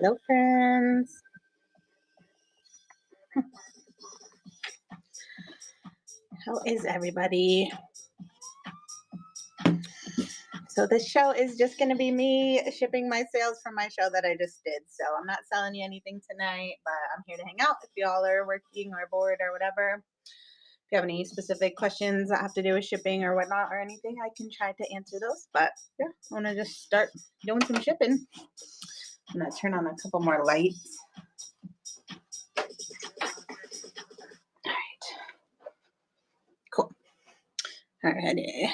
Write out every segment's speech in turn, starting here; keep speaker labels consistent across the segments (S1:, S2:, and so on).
S1: Hello, friends. How is everybody? So this show is just going to be me shipping my sales from my show that I just did. So I'm not selling you anything tonight, but I'm here to hang out if y'all are working or bored or whatever. If you have any specific questions that have to do with shipping or whatnot or anything, I can try to answer those. But yeah, I want to just start doing some shipping. I'm going to turn on a couple more lights. All right. Cool. Alrighty.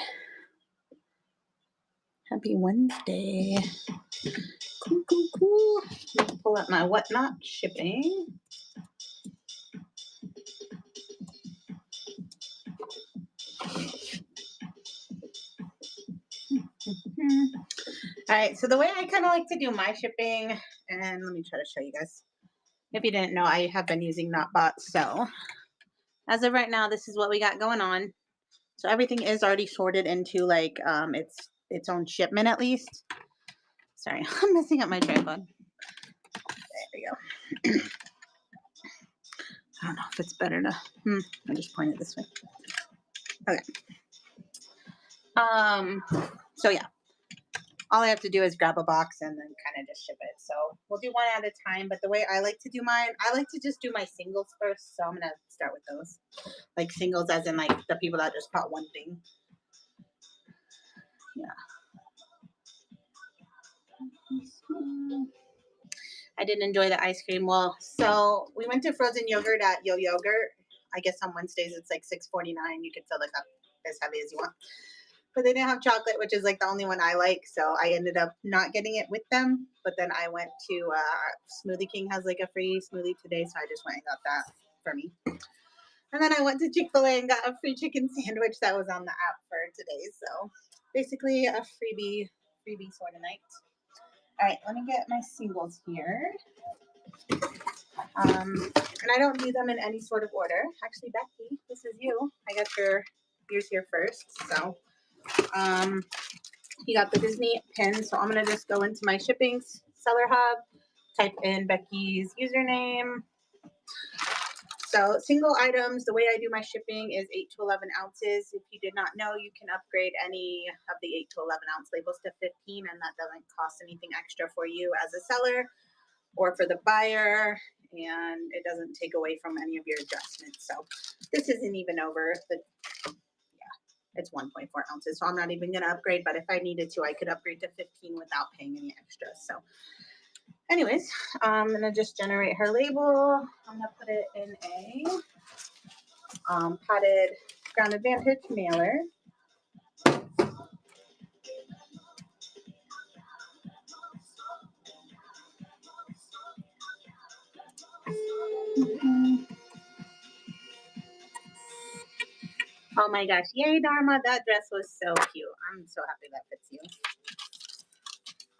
S1: Happy Wednesday. Cool. Let me pull up my whatnot shipping. All right, so the way I kind of like to do my shipping, and let me try to show you guys. If you didn't know, I have been using Notbot. So as of right now, this is what we got going on. So everything is already sorted into like its own shipment at least. Sorry, I'm messing up my tripod. There we go. I don't know if it's better to. I'll just point it this way. Okay. So yeah. All I have to do is grab a box and then kind of just ship it. So we'll do one at a time. But the way I like to do mine, I like to just do my singles first. So I'm going to start with those. Like singles as in like the people that just bought one thing. Yeah. I did enjoy the ice cream. Well, so we went to frozen yogurt at Yo Yogurt. I guess on Wednesdays it's like $6.49. You can fill it up as heavy as you want. But they didn't have chocolate, which is like the only one I like. So I ended up not getting it with them. But then I went to Smoothie King has like a free smoothie today. So I just went and got that for me. And then I went to Chick-fil-A and got a free chicken sandwich that was on the app for today. So basically a freebie sort of night. All right, let me get my singles here. And I don't do them in any sort of order. Actually, Becky, this is you. I got yours here first. So you got the Disney pin, so I'm gonna just go into my shipping seller hub, type in Becky's username. So single items, the way I do my shipping is 8 to 11 ounces. If you did not know, you can upgrade any of the 8 to 11 ounce labels to 15, and that doesn't cost anything extra for you as a seller or for the buyer, and it doesn't take away from any of your adjustments. So this isn't even over the. It's 1.4 ounces, so I'm not even going to upgrade, but if I needed to, I could upgrade to 15 without paying any extra. So anyways, I'm going to just generate her label. I'm going to put it in a padded Ground Advantage mailer. Oh my gosh, yay Dharma, that dress was so cute. I'm so happy that fits you.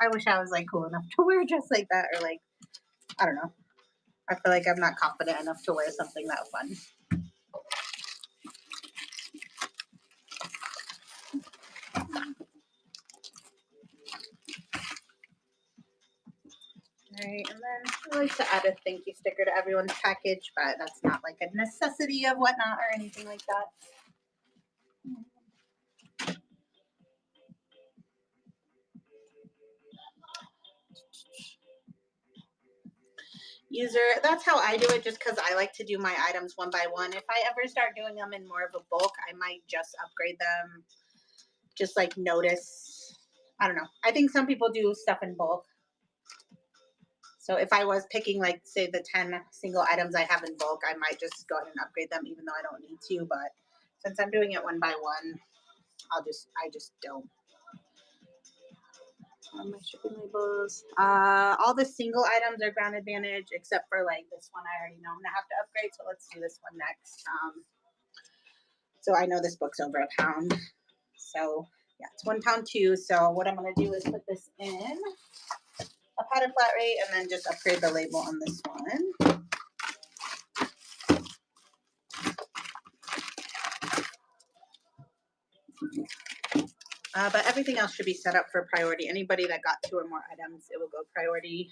S1: I wish I was like cool enough to wear a dress like that, or like, I don't know. I feel like I'm not confident enough to wear something that fun. All right, and then I like to add a thank you sticker to everyone's package, but that's not like a necessity of whatnot or anything like that. That's how I do it, just because I like to do my items one by one. If I ever start doing them in more of a bulk, I might just upgrade them. Just like notice, I don't know. I think some people do stuff in bulk. So if I was picking like say the 10 single items I have in bulk, I might just go ahead and upgrade them even though I don't need to. But since I'm doing it one by one, I just don't. My shipping labels. All the single items are Ground Advantage except for like this one. I already know I'm gonna have to upgrade, so let's do this one next. So I know this book's over £1. So yeah, it's £1 too. So what I'm gonna do is put this in a padded flat rate and then just upgrade the label on this one. But everything else should be set up for priority. Anybody that got 2 or more items, it will go priority.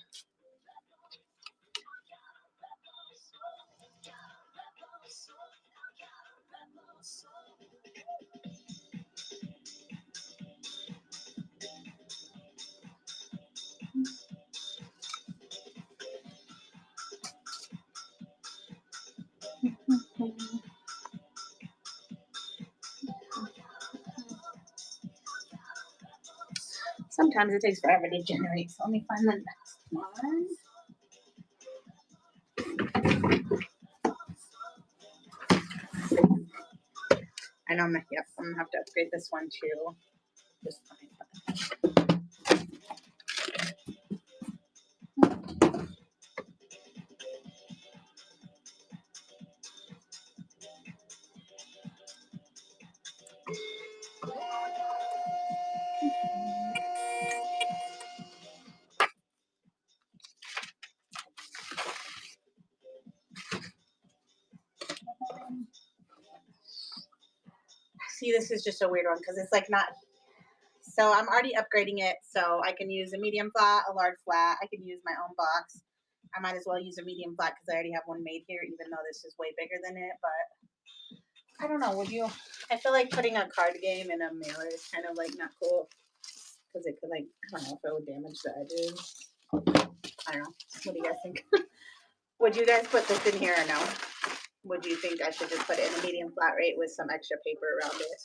S1: Sometimes it takes forever to generate, so let me find the next one. And I'm gonna have to upgrade this one too. Just see, this is just a weird one because it's like not. So I'm already upgrading it, so I can use a medium flat, a large flat. I can use my own box. I might as well use a medium flat because I already have one made here, even though this is way bigger than it. But I don't know. Would you? I feel like putting a card game in a mailer is kind of like not cool because it could like I don't know if it would damage the edges. I don't know. What do you guys think? Would you guys put this in here or no? Would you think I should just put it in a medium flat rate with some extra paper around it?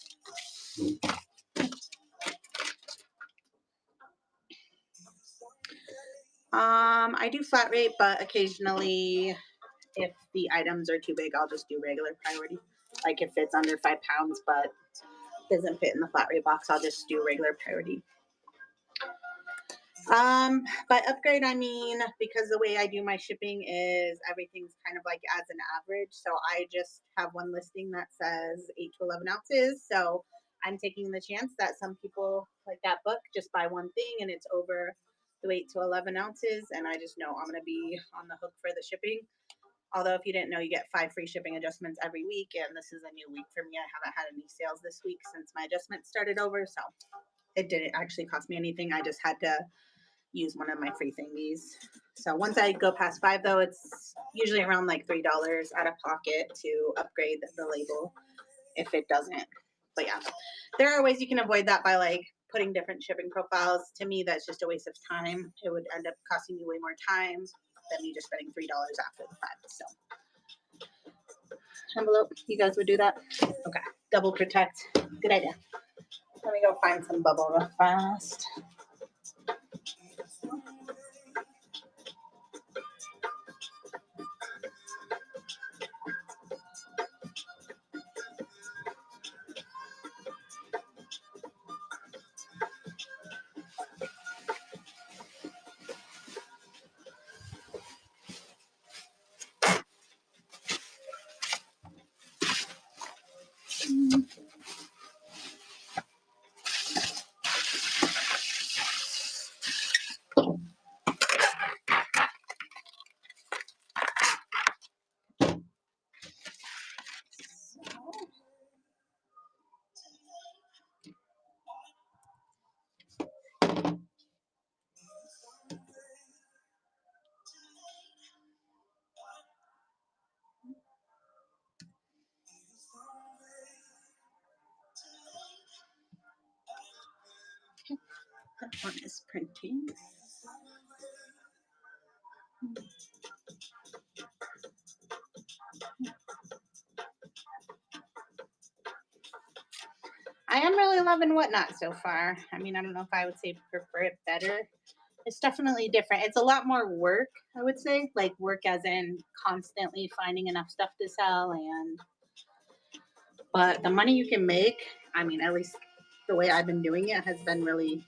S1: I do flat rate, but occasionally if the items are too big, I'll just do regular priority. Like if it's under 5 pounds, but doesn't fit in the flat rate box, I'll just do regular priority. By upgrade, I mean, because the way I do my shipping is everything's kind of like as an average. So I just have one listing that says 8 to 11 ounces. So I'm taking the chance that some people like that book just buy one thing and it's over the 8 to 11 ounces. And I just know I'm going to be on the hook for the shipping. Although if you didn't know, you get 5 free shipping adjustments every week. And this is a new week for me. I haven't had any sales this week since my adjustment started over. So it didn't actually cost me anything. I just had to use one of my free thingies. So once I go past 5 though, it's usually around like $3 out of pocket to upgrade the label if it doesn't. But yeah, there are ways you can avoid that by like putting different shipping profiles. To me, that's just a waste of time. It would end up costing you way more time than me just spending $3 after the 5. So envelope, you guys would do that? Okay, double protect, good idea. Let me go find some bubble real fast. That one is printing. I am really loving Whatnot so far. I mean, I don't know if I would say prefer it better. It's definitely different. It's a lot more work, I would say. Like work as in constantly finding enough stuff to sell but the money you can make, I mean, at least the way I've been doing it has been really,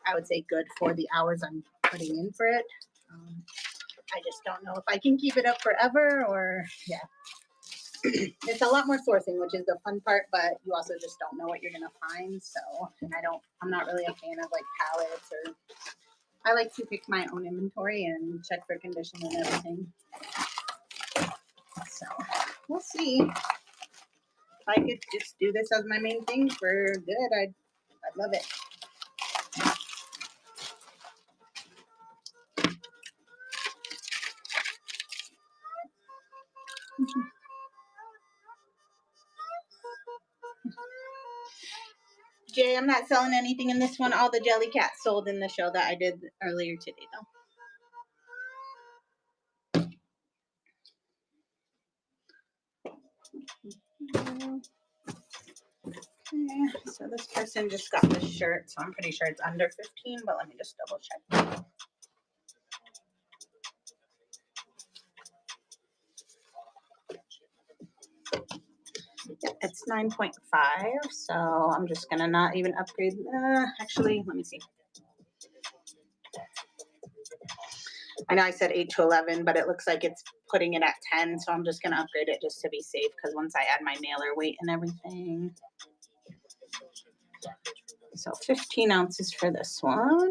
S1: I would say, good for the hours I'm putting in for it. I just don't know if I can keep it up forever or yeah. It's a lot more sourcing, which is the fun part, but you also just don't know what you're gonna find. So, and I'm not really a fan of like pallets or. I like to pick my own inventory and check for condition and everything. So we'll see. If I could just do this as my main thing for good, I'd love it. Jay, I'm not selling anything in this one. All the Jellycat sold in the show that I did earlier today, though. Okay, so this person just got this shirt, so I'm pretty sure it's under 15, but let me just double check. Yep, it's 9.5, so I'm just gonna not even upgrade. Actually, let me see. I know I said 8 to 11, but it looks like it's putting it at 10, so I'm just gonna upgrade it just to be safe, because once I add my mailer weight and everything. So 15 ounces for this one.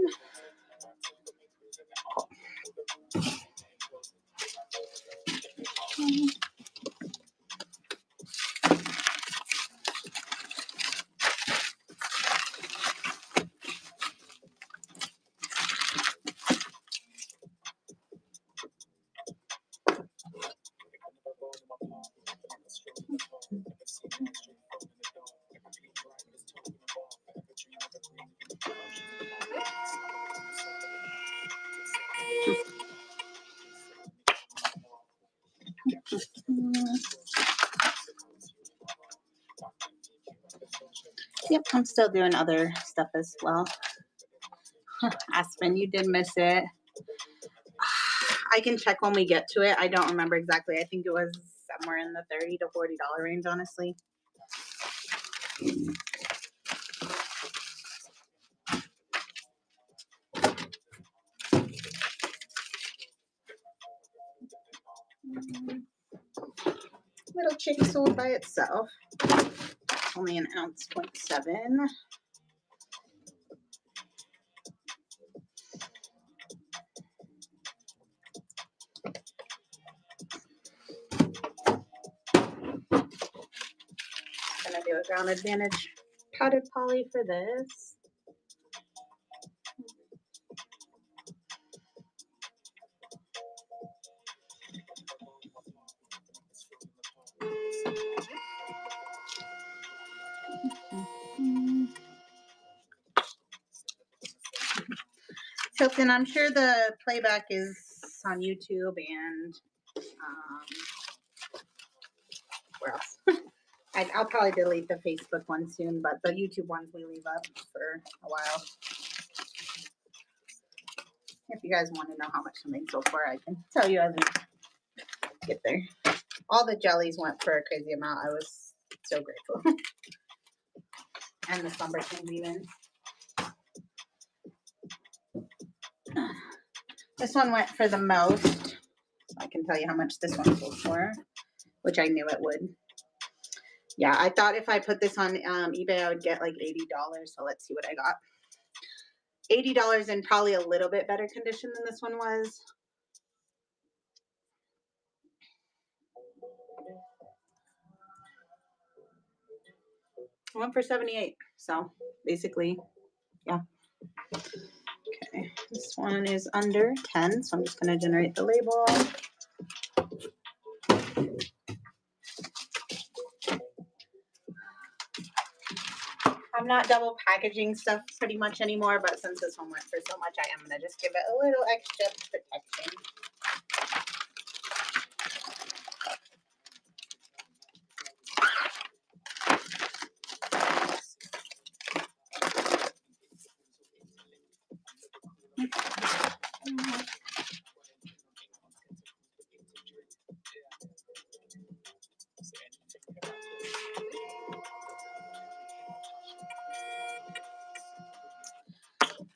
S1: Yep, I'm still doing other stuff as well. Aspen, you did miss it. I can check when we get to it. I don't remember exactly. I think it was somewhere in the $30 to $40 range, honestly. Little chick sold by itself. Only an ounce, 0.7. Gonna do a Ground Advantage powdered poly for this. Hilton, I'm sure the playback is on YouTube and where else? I'll probably delete the Facebook one soon, but the YouTube ones we leave up for a while. If you guys want to know how much something sold for, I can tell you as we get there. All the jellies went for a crazy amount. I was so grateful. And the Slumberkins even. This one went for the most. So I can tell you how much this one sold for, which I knew it would. Yeah, I thought if I put this on eBay, I would get like $80. So let's see what I got. $80 in probably a little bit better condition than this one was. I went for 78. So basically, yeah. Okay, this one is under 10. So I'm just going to generate the label. I'm not double packaging stuff pretty much anymore, but since this one went for so much, I am going to just give it a little extra protection.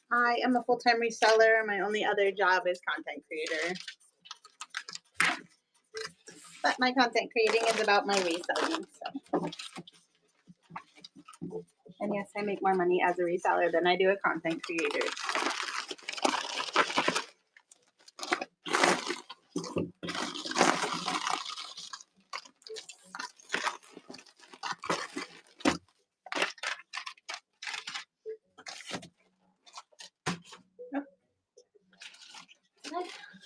S1: I am a full-time reseller. My only other job is content creator. But my content creating is about my reselling. So. And yes, I make more money as a reseller than I do a content creator.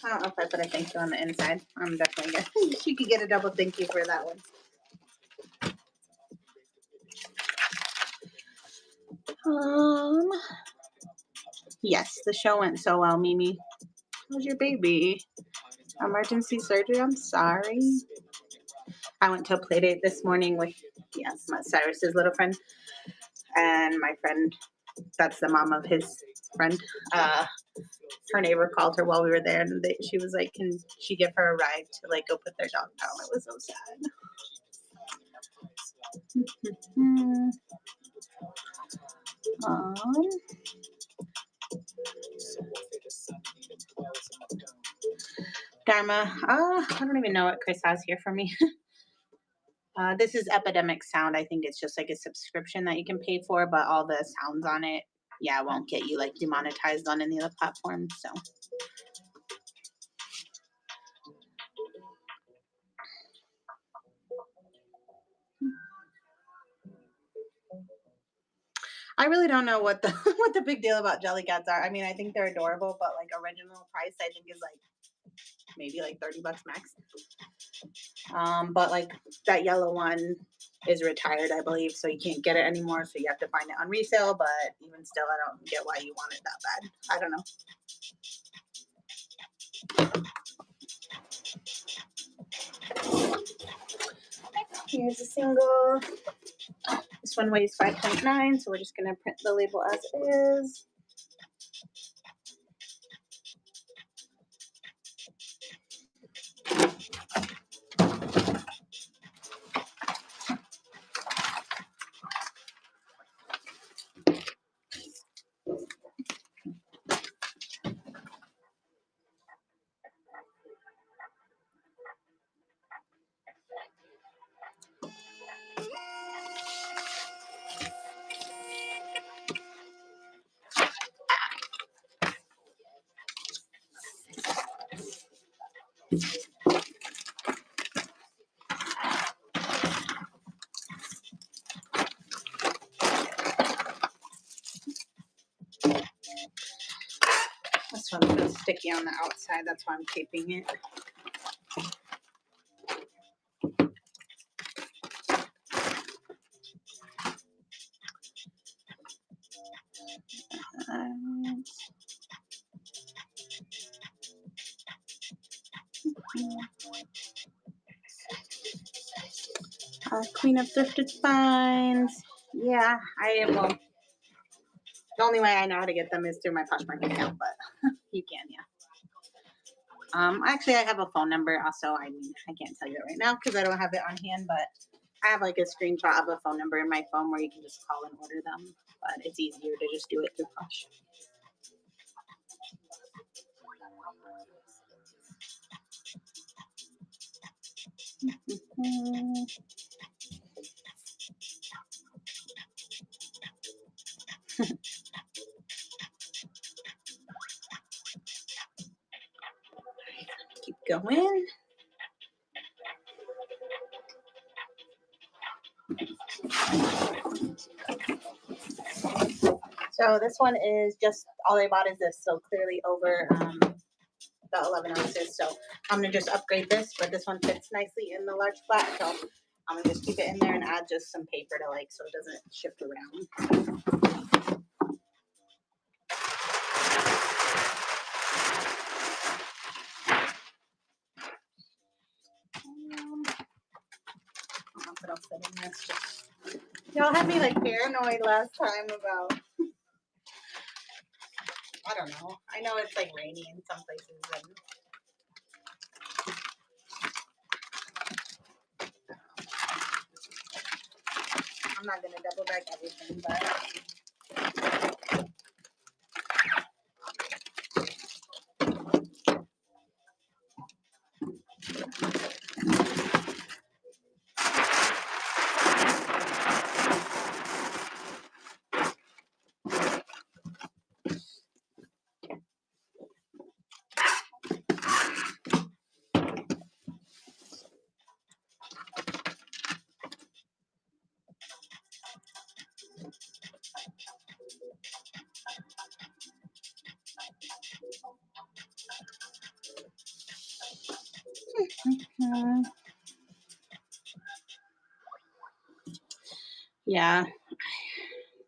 S1: I don't know if I put a thank you on the inside. I'm definitely gonna. You could get a double thank you for that one. Yes, the show went so well, Mimi. How's your baby? Emergency surgery? I'm sorry. I went to a play date this morning with Yes, Cyrus's little friend, and my friend, that's the mom of his friend. Her neighbor called her while we were there, and she was like, "Can she give her a ride to like go put their dog down?" It was so sad. Dharma. I don't even know what Chris has here for me. This is Epidemic Sound. I think it's just like a subscription that you can pay for, but all the sounds on it, yeah, won't get you like demonetized on any other platforms. So. I really don't know what the what the big deal about Jellycats are. I mean, I think they're adorable, but like original price, I think is like maybe like $30 max. But like that yellow one is retired, I believe, so you can't get it anymore. So you have to find it on resale. But even still, I don't get why you want it that bad. I don't know. Here's a single. This one weighs 5.9, so we're just gonna print the label as is. This one's been sticky on the outside, that's why I'm taping it. Queen of Thrifted Finds. Yeah, I will. The only way I know how to get them is through my Poshmark account, but you can, yeah. Actually, I have a phone number also. I mean, I can't tell you it right now because I don't have it on hand, but I have like a screenshot of a phone number in my phone where you can just call and order them. But it's easier to just do it through Posh. Keep going. So this one is just, all I bought is this, so clearly over the 11 ounces. So I'm gonna just upgrade this, but this one fits nicely in the large flat. So I'm gonna just keep it in there and add just some paper to like, so it doesn't shift around. It'll fit in this. Y'all had me like paranoid last time about, I don't know. I know it's like rainy in some places and I'm not gonna double back everything, but yeah.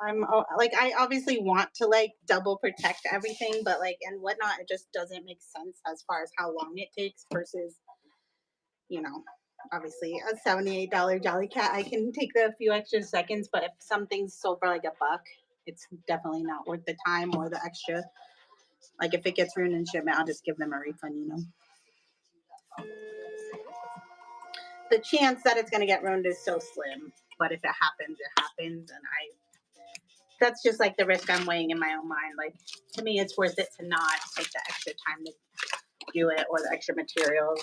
S1: I'm like, I obviously want to like double protect everything, but like and whatnot, it just doesn't make sense as far as how long it takes versus, you know. obviously a $78 Jellycat, I can take the few extra seconds, but if something's sold for like $1, it's definitely not worth the time or the extra. Like if it gets ruined in shipment, I'll just give them a refund, you know. The chance that it's going to get ruined is so slim, but if it happens, it happens. And that's just like the risk I'm weighing in my own mind. Like to me, it's worth it to not take the extra time to do it or the extra materials.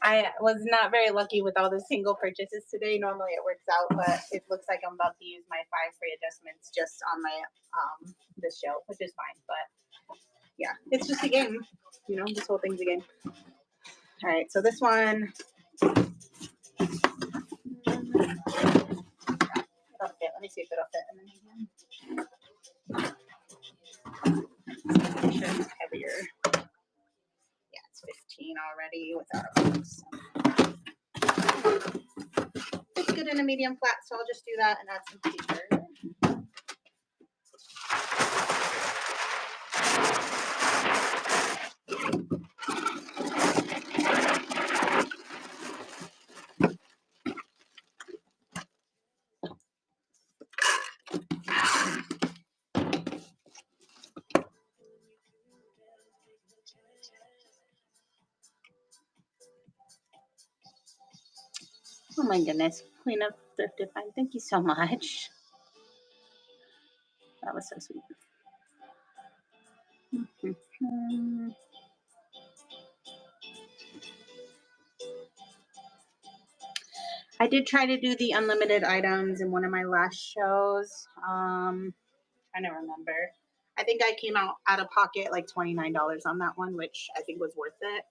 S1: I was not very lucky with all the single purchases today. Normally it works out, but it looks like I'm about to use my 5 free adjustments just on my this show, which is fine. But yeah, it's just a game. You know, this whole thing's a game. All right, so this one. It'll fit. Let me see if it'll fit in the medium. Make sure it's heavier. Yeah, it's 15 already without a box. It's good in a medium flat, so I'll just do that and add some paper. Oh my goodness, Queen of Thrifted Find. Thank you so much. That was so sweet. I did try to do the unlimited items in one of my last shows. Trying to remember. I think I came out of pocket like $29 on that one, which I think was worth it.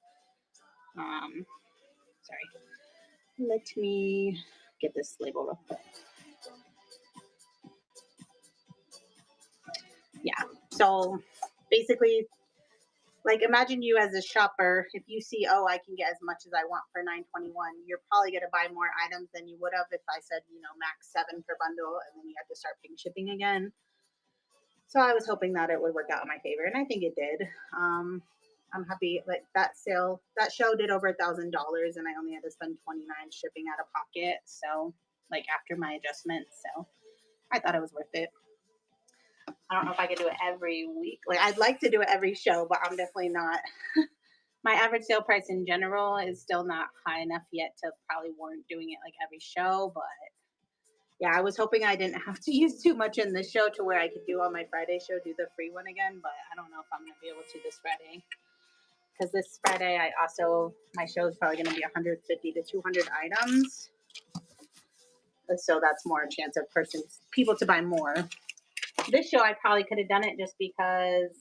S1: Sorry. Let me get this label real quick. Yeah. So basically, like imagine you as a shopper, if you see, oh, I can get as much as I want for $9.21, you're probably going to buy more items than you would have if I said, you know, max 7 per bundle, and then you have to start paying shipping again. So I was hoping that it would work out in my favor, and I think it did. I'm happy. Like that sale, that show did over $1,000, and I only had to spend $29 shipping out of pocket. So like after my adjustment, so I thought it was worth it. I don't know if I could do it every week. Like I'd like to do it every show, but I'm definitely not. My average sale price in general is still not high enough yet to probably warrant doing it like every show. But yeah, I was hoping I didn't have to use too much in this show to where I could do on my Friday show, do the free one again. But I don't know if I'm going to be able to this Friday. Because this Friday, my show is probably going to be 150 to 200 items. So that's more a chance of people to buy more. This show, I probably could have done it just because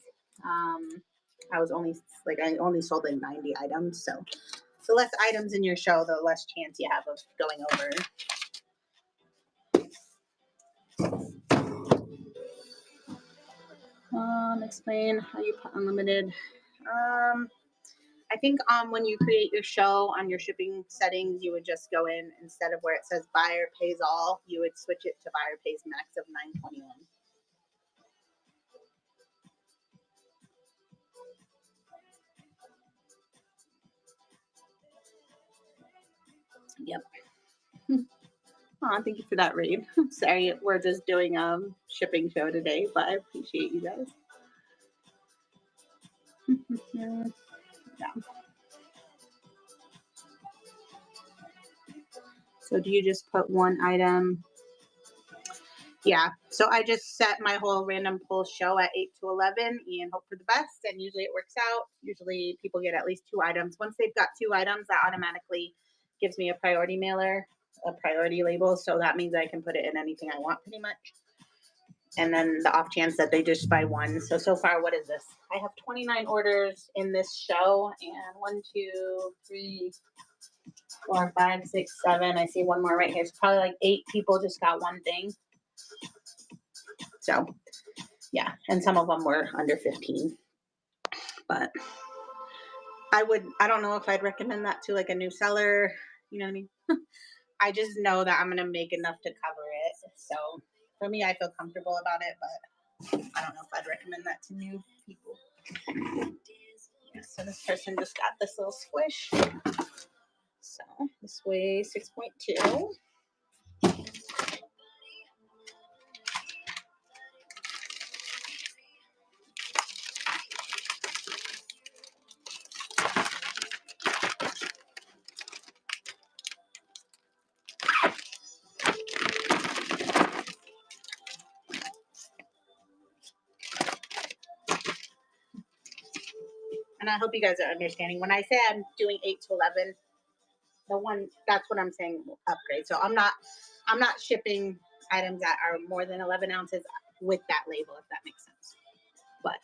S1: I only sold like 90 items. So the less items in your show, the less chance you have of going over. Explain how you put unlimited. I think when you create your show on your shipping settings, you would just go in, instead of where it says buyer pays all, you would switch it to buyer pays max of $9.21. Yep. Oh, thank you for that read. I'm sorry, we're just doing a shipping show today, but I appreciate you guys. Yeah. So do you just put one item? Yeah. So I just set my whole random pull show at 8 to 11 and hope for the best. And usually it works out. Usually people get at least 2 items. Once they've got 2 items, that automatically gives me a priority mailer, a priority label. So that means I can put it in anything I want pretty much. And then the off chance that they just buy one. So far, what is this? I have 29 orders in this show, and 1, 2, 3, 4, 5, 6, 7. I see one more right here. It's probably like 8 people just got one thing. So yeah, and some of them were under 15. But I don't know if I'd recommend that to like a new seller. You know what I mean? I just know that I'm going to make enough to cover it. So for me, I feel comfortable about it, but I don't know if I'd recommend that to new people. Yeah, so this person just got this little squish. So this weighs 6.2. And I hope you guys are understanding. When I say I'm doing 8 to 11, that's what I'm saying upgrade. So I'm not shipping items that are more than 11 ounces with that label, if that makes sense. But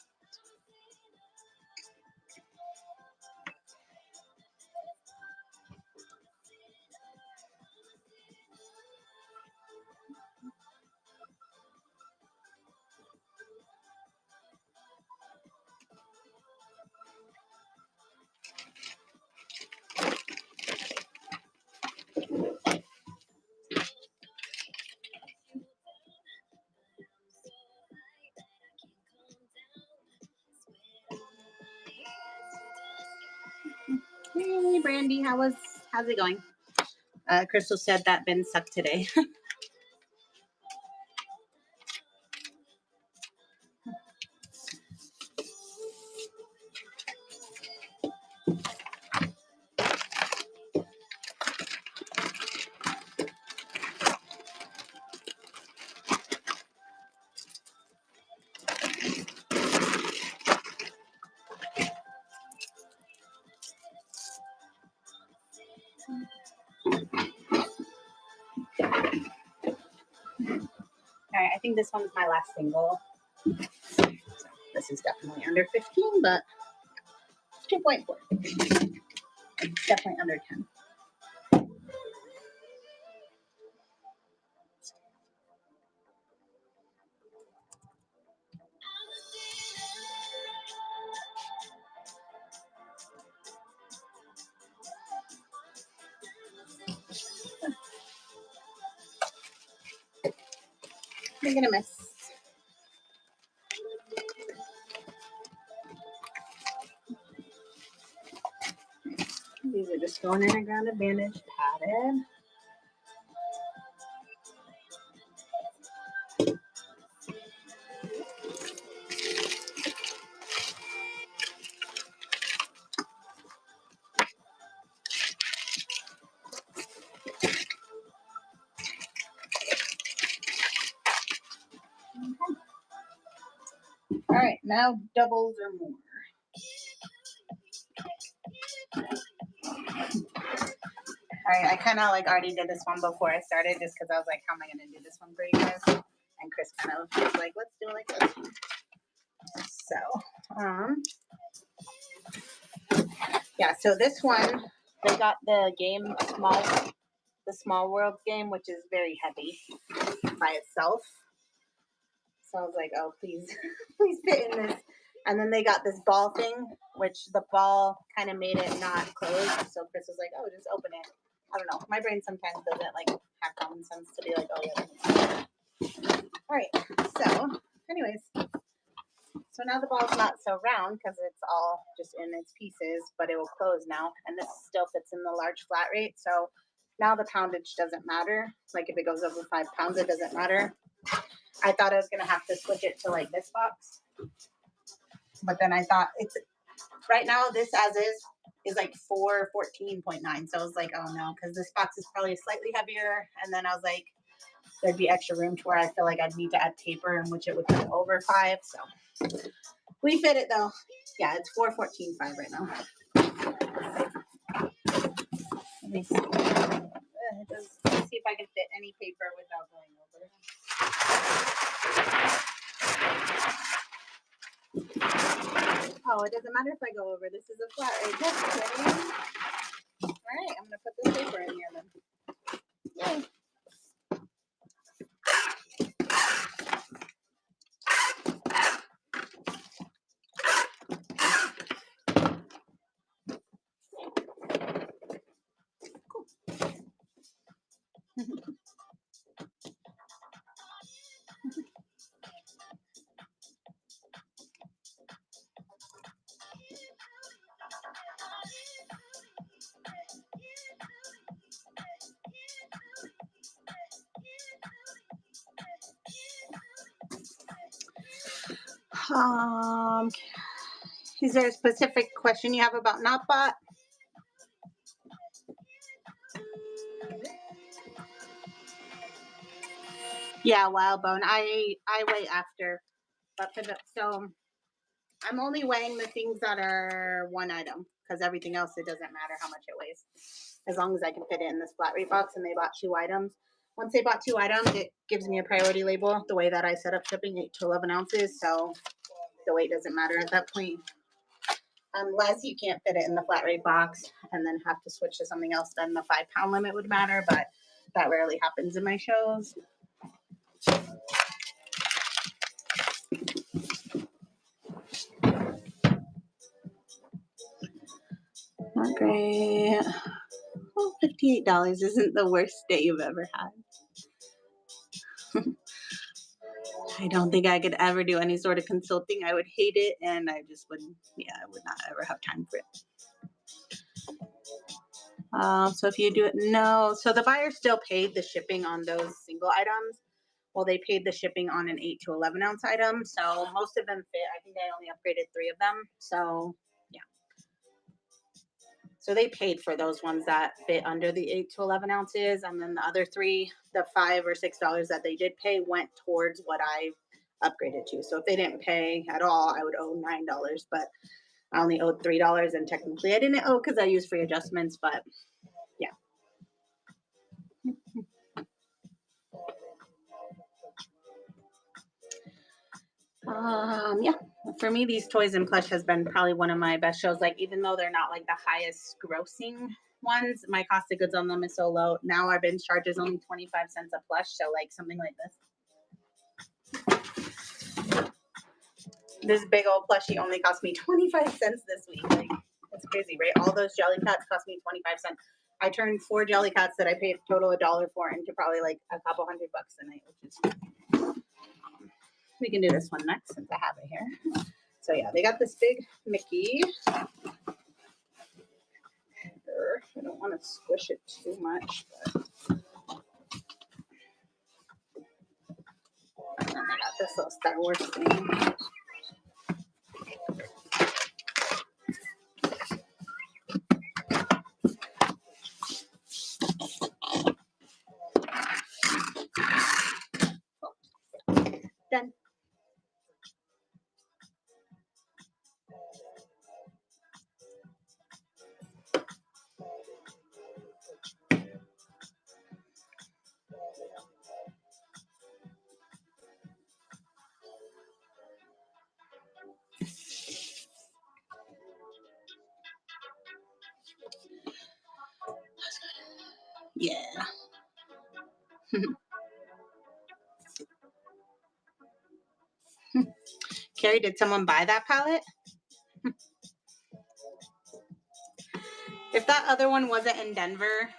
S1: hey, Brandy, how's it going? Crystal said that bin sucked today. All right, I think this one's my last single. So this is definitely under 15, but it's 2.4. It's definitely under 10. You're gonna miss. These are just going in a grounded bandage padded. All right, now doubles or more. All right, I kind of like already did this one before I started just because I was like, how am I going to do this one for you guys? And Chris kind of was like, let's do it like this. So, yeah, so this one, they got the game the Small Worlds game, which is very heavy by itself. So I was like, oh, please, please fit in this. And then they got this ball thing, which the ball kind of made it not close. So Chris was like, oh, just open it. I don't know. My brain sometimes doesn't like have common sense to be like, oh, yeah. All right. So anyways, so now the ball's not so round because it's all just in its pieces, but it will close now. And this still fits in the large flat rate. So now the poundage doesn't matter. Like if it goes over 5 pounds, it doesn't matter. I thought I was going to have to switch it to like this box. But then I thought it's right now, this as is like 414.9. So I was like, oh no, because this box is probably slightly heavier. And then I was like, there'd be extra room to where I feel like I'd need to add taper, in which it would go over 5. So we fit it though. Yeah, it's 414.5 right now. Let me see. Let's see if I can fit any paper without going over. Oh, it doesn't matter if I go over. This is a flat rate. Just kidding. All right, I'm gonna put this paper in here then. Yay. Is there a specific question you have about not bought? Yeah, wild bone. I weigh after, but so I'm only weighing the things that are one item because everything else, it doesn't matter how much it weighs, as long as I can fit it in this flat rate box. And they bought 2 items. Once they bought 2 items, it gives me a priority label the way that I set up shipping, 8 to 11 ounces. So the weight doesn't matter at that point, unless you can't fit it in the flat rate box and then have to switch to something else. Then the 5-pound limit would matter, but that rarely happens in my shows. Not great. Well, $58 isn't the worst day you've ever had. I don't think I could ever do any sort of consulting. I would hate it, and I just wouldn't. Yeah, I would not ever have time for it. So if you do it, no. So the buyer still paid the shipping on those single items. Well, they paid the shipping on an 8 to 11 ounce item. So most of them fit. I think I only upgraded 3 of them. So yeah. So they paid for those ones that fit under the 8 to 11 ounces. And then the other 3, the $5 or $6 that they did pay went towards what I upgraded to. So if they didn't pay at all, I would owe $9, but I only owed $3. And technically I didn't owe because I used free adjustments, but yeah. Yeah, for me, these toys and plush has been probably one of my best shows. Like, even though they're not like the highest grossing ones, my cost of goods on them is so low. Now our binge charge is only 25 cents a plush. So like something like this big old plushie only cost me 25 cents this week. Like, that's crazy, right? All those Jellycats cost me 25 cents. I turned 4 Jellycats that I paid total $1 for into probably like a couple $100 a night, which is we can do this one next since I have it here. So yeah, they got this big Mickey. I don't want to squish it too much, but and then I got this little Star Wars thing. Done. Yeah. Carrie, did someone buy that palette? If that other one wasn't in Denver,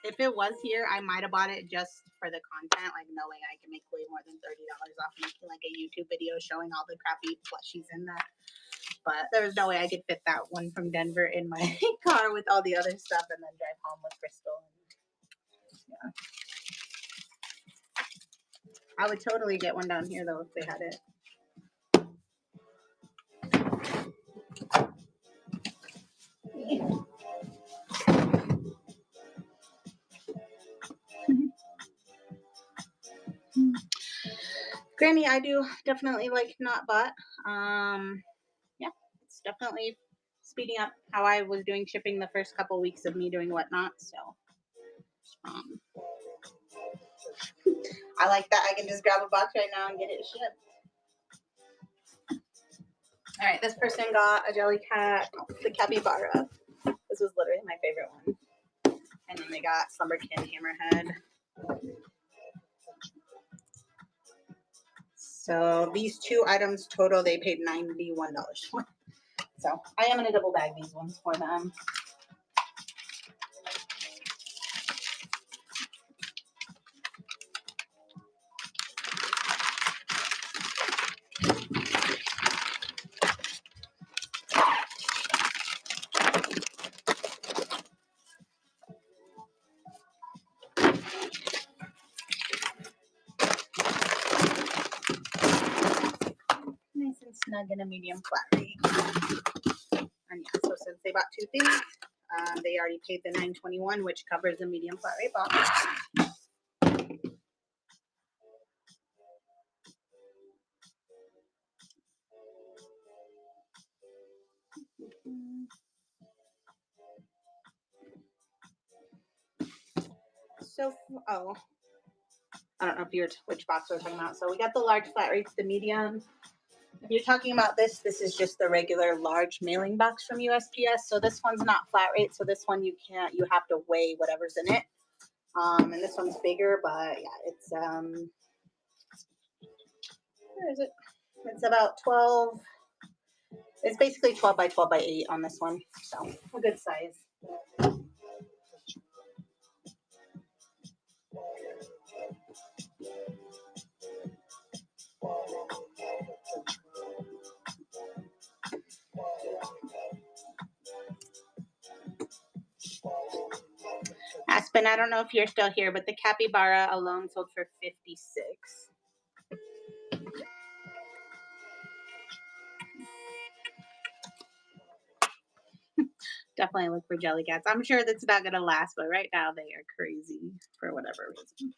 S1: if it was here, I might have bought it just for the content, like knowing I can make way more than $30 off making like a YouTube video showing all the crappy plushies in that. But there was no way I could fit that one from Denver in my car with all the other stuff and then drive home with Crystal. Yeah. I would totally get one down here though if they had it. Granny, I do definitely like not bought. Yeah, it's definitely speeding up how I was doing shipping the first couple weeks of me doing whatnot. So I like that I can just grab a box right now and get it shipped. All right, this person got a Jellycat, the capybara. This was literally my favorite one. And then they got Slumberkin hammerhead. So these 2 items total, they paid $91 for. So I am going to double bag these ones for them. snug and a medium flat rate. And yeah, so since they bought 2 things, they already paid the $9.21, which covers the medium flat rate box. So, oh, I don't know if you're which box we're talking about. So we got the large flat rates, the medium. If you're talking about this, this is just the regular large mailing box from USPS. So this one's not flat rate. So this one you have to weigh whatever's in it. And this one's bigger, but yeah, it's where is it? It's about 12. It's basically 12 by 12 by 8 on this one. So a good size. Aspen, I don't know if you're still here, but the capybara alone sold for $56. Definitely look for Jellycats. I'm sure that's not going to last, but right now they are crazy for whatever reason.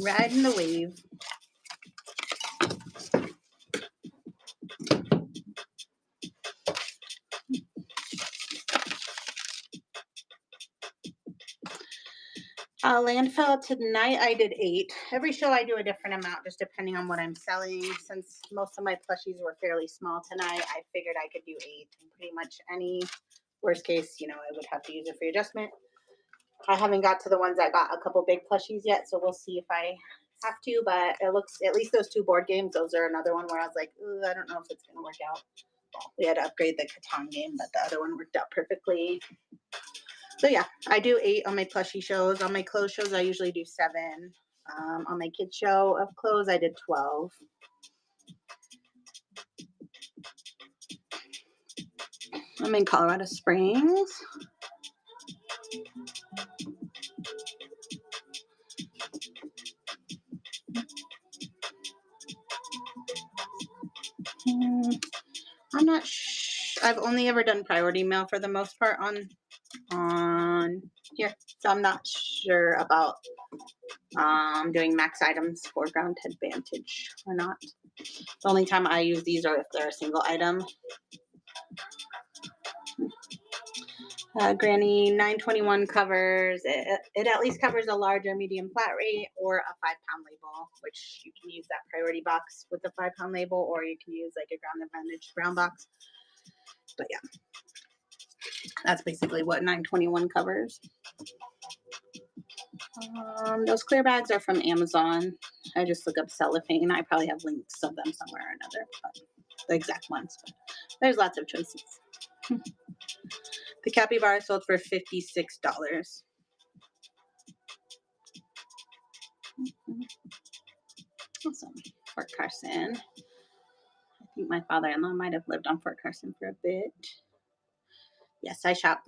S1: Riding the wave. Landfill tonight I did 8. Every show I do a different amount just depending on what I'm selling. Since most of my plushies were fairly small tonight, I figured I could do 8. And pretty much any worst case, I would have to use a free adjustment. I haven't got to the ones that got a couple big plushies yet, so we'll see if I have to, but it looks, at least those 2 board games, those are another one where I was like, I don't know if it's going to work out. Well, we had to upgrade the Catan game, but the other one worked out perfectly. So yeah, I do 8 on my plushie shows. On my clothes shows, I usually do 7. On my kids show of clothes, I did 12. I'm in Colorado Springs. I'm not I've only ever done priority mail for the most part on here, so I'm not sure about doing max items, foreground advantage or not. The only time I use these are if they're a single item. Granny 921 covers it at least covers a large or medium flat rate or a 5-pound label, which you can use that priority box with the 5-pound label, or you can use like a ground advantage brown box. But yeah, that's basically what 921 covers. Those clear bags are from Amazon. I just look up cellophane. I probably have links of them somewhere or another, but the exact ones. But there's lots of choices. The capybara sold for $56. Awesome. Fort Carson. I think my father-in-law might have lived on Fort Carson for a bit. Yes, I shop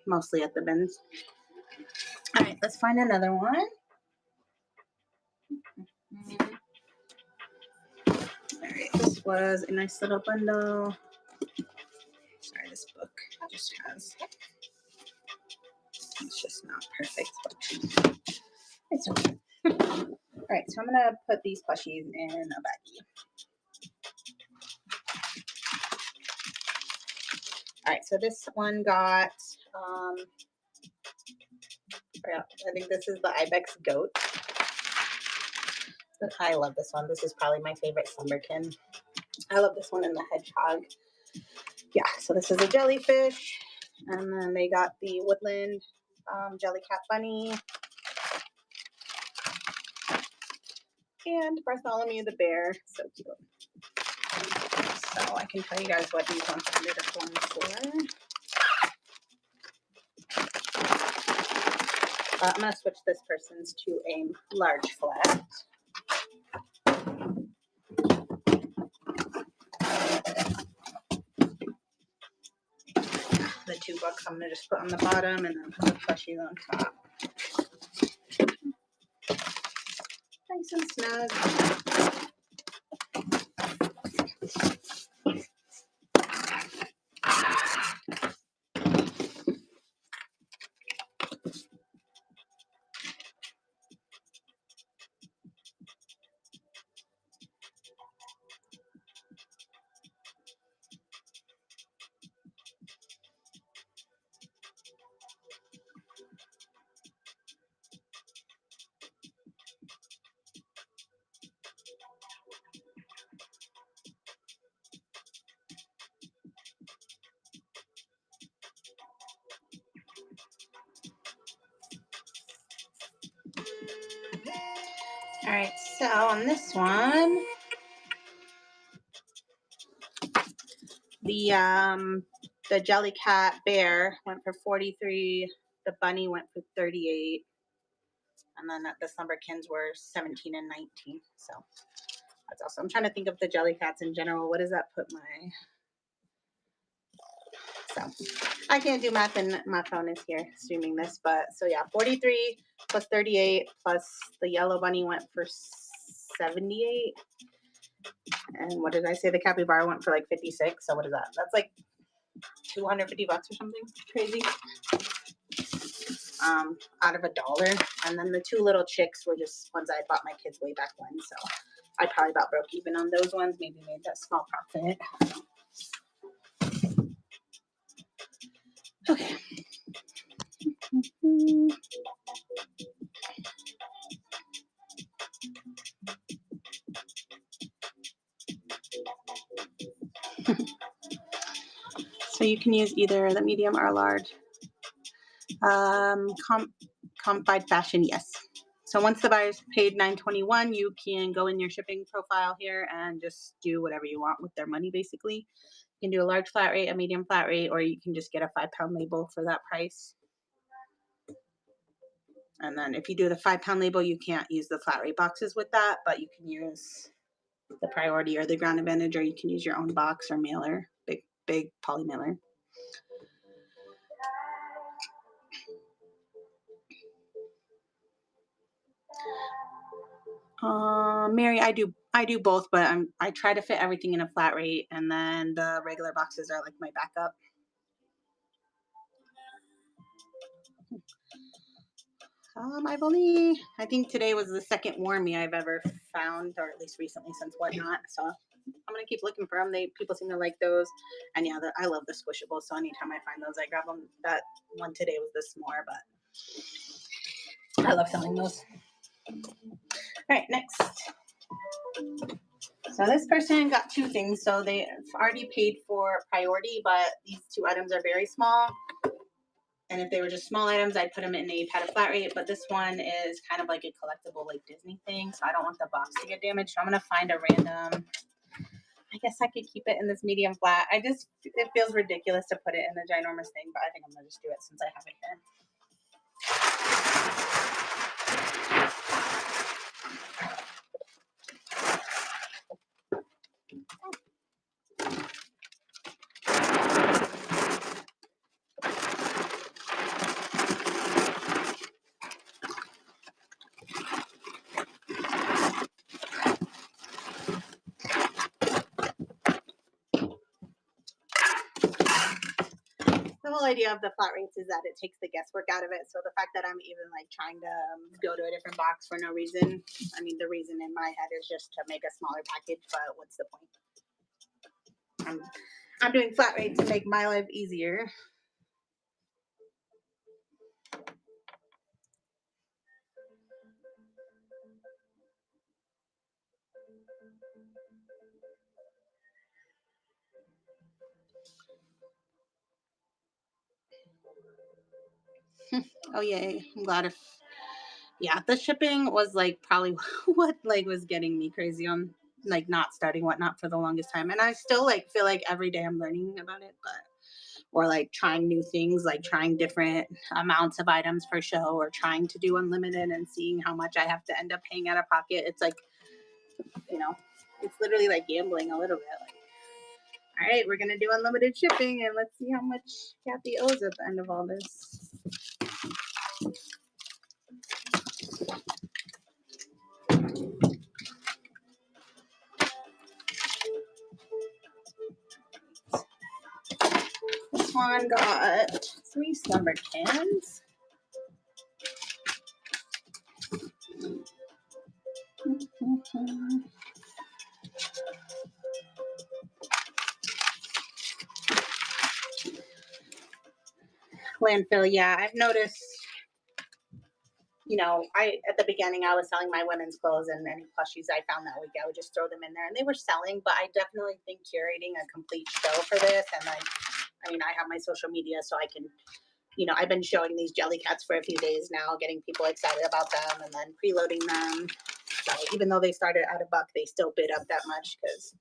S1: mostly at the bins. All right, let's find another one. All right, this was a nice little bundle. Sorry, this book just has, it's just not perfect, but it's okay. All right, so I'm going to put these plushies in a baggie. All right, so this one got, I think this is the Ibex goat. I love this one. This is probably my favorite Slumberkin. I love this one and the hedgehog. Yeah, so this is a jellyfish. And then they got the woodland Jellycat bunny. And Bartholomew the bear. So cute. So I can tell you guys what these ones ended up going for. I'm going to switch this person's to a large flat. The 2 books I'm going to just put on the bottom and then put the plushies on top. Nice and snug. All right, so on this one, the Jellycat bear went for 43, the bunny went for 38, and then the Slumberkins were 17 and 19. So that's awesome. I'm trying to think of the Jellycats in general. What does that put my... So I can't do math and my phone is here streaming this, but so yeah, 43 plus 38 plus the yellow bunny went for 78. And what did I say? The capybara went for like 56. So what is that? That's like $250 or something crazy. Out of $1. And then the two little chicks were just ones I bought my kids way back when. So I probably about broke even on those ones, maybe made that small profit. Okay. So you can use either the medium or large. Complied fashion, yes. So once the buyer's paid $9.21, you can go in your shipping profile here and just do whatever you want with their money, basically. You can do a large flat rate, a medium flat rate, or you can just get a 5-pound label for that price. And then if you do the 5-pound label, you can't use the flat rate boxes with that, but you can use the priority or the ground advantage, or you can use your own box or mailer, big poly mailer. Mary, I do both, but I try to fit everything in a flat rate, and then the regular boxes are like my backup. I think today was the second Warmy I've ever found, or at least recently since Whatnot. So I'm gonna keep looking for them. People seem to like those, and yeah, I love the squishables. So anytime I find those, I grab them. That one today was the s'more, but I love selling those. All right, next. So this person got two things. So they've already paid for priority, but these two items are very small. And if they were just small items, I'd put them in a padded flat rate. But this one is kind of like a collectible, like Disney thing. So I don't want the box to get damaged. So I'm going to find a random, I guess I could keep it in this medium flat. It feels ridiculous to put it in a ginormous thing, but I think I'm going to just do it since I have it here. The whole idea of the flat rates is that it takes the guesswork out of it. So the fact that I'm even like trying to go to a different box for no reason, I mean, the reason in my head is just to make a smaller package, but what's the point? I'm doing flat rates to make my life easier. Oh yay, I'm glad. Yeah, the shipping was like probably what like was getting me crazy on like not starting Whatnot for the longest time. And I still like feel like every day I'm learning about it, or like trying new things, like trying different amounts of items per show, or trying to do unlimited and seeing how much I have to end up paying out of pocket. It's like, it's literally like gambling a little bit. Like, all right, we're gonna do unlimited shipping and let's see how much Kathy owes at the end of all this. This one got 3 Slumberkins. Landfill, yeah, I've noticed, you know, at the beginning I was selling my women's clothes, and any plushies I found that week I would just throw them in there, and they were selling. But I definitely think curating a complete show for this, and like, I mean, I have my social media, so I can, you know, I've been showing these Jellycats for a few days now, getting people excited about them, and then preloading them. So even though they started at $1, they still bid up that much because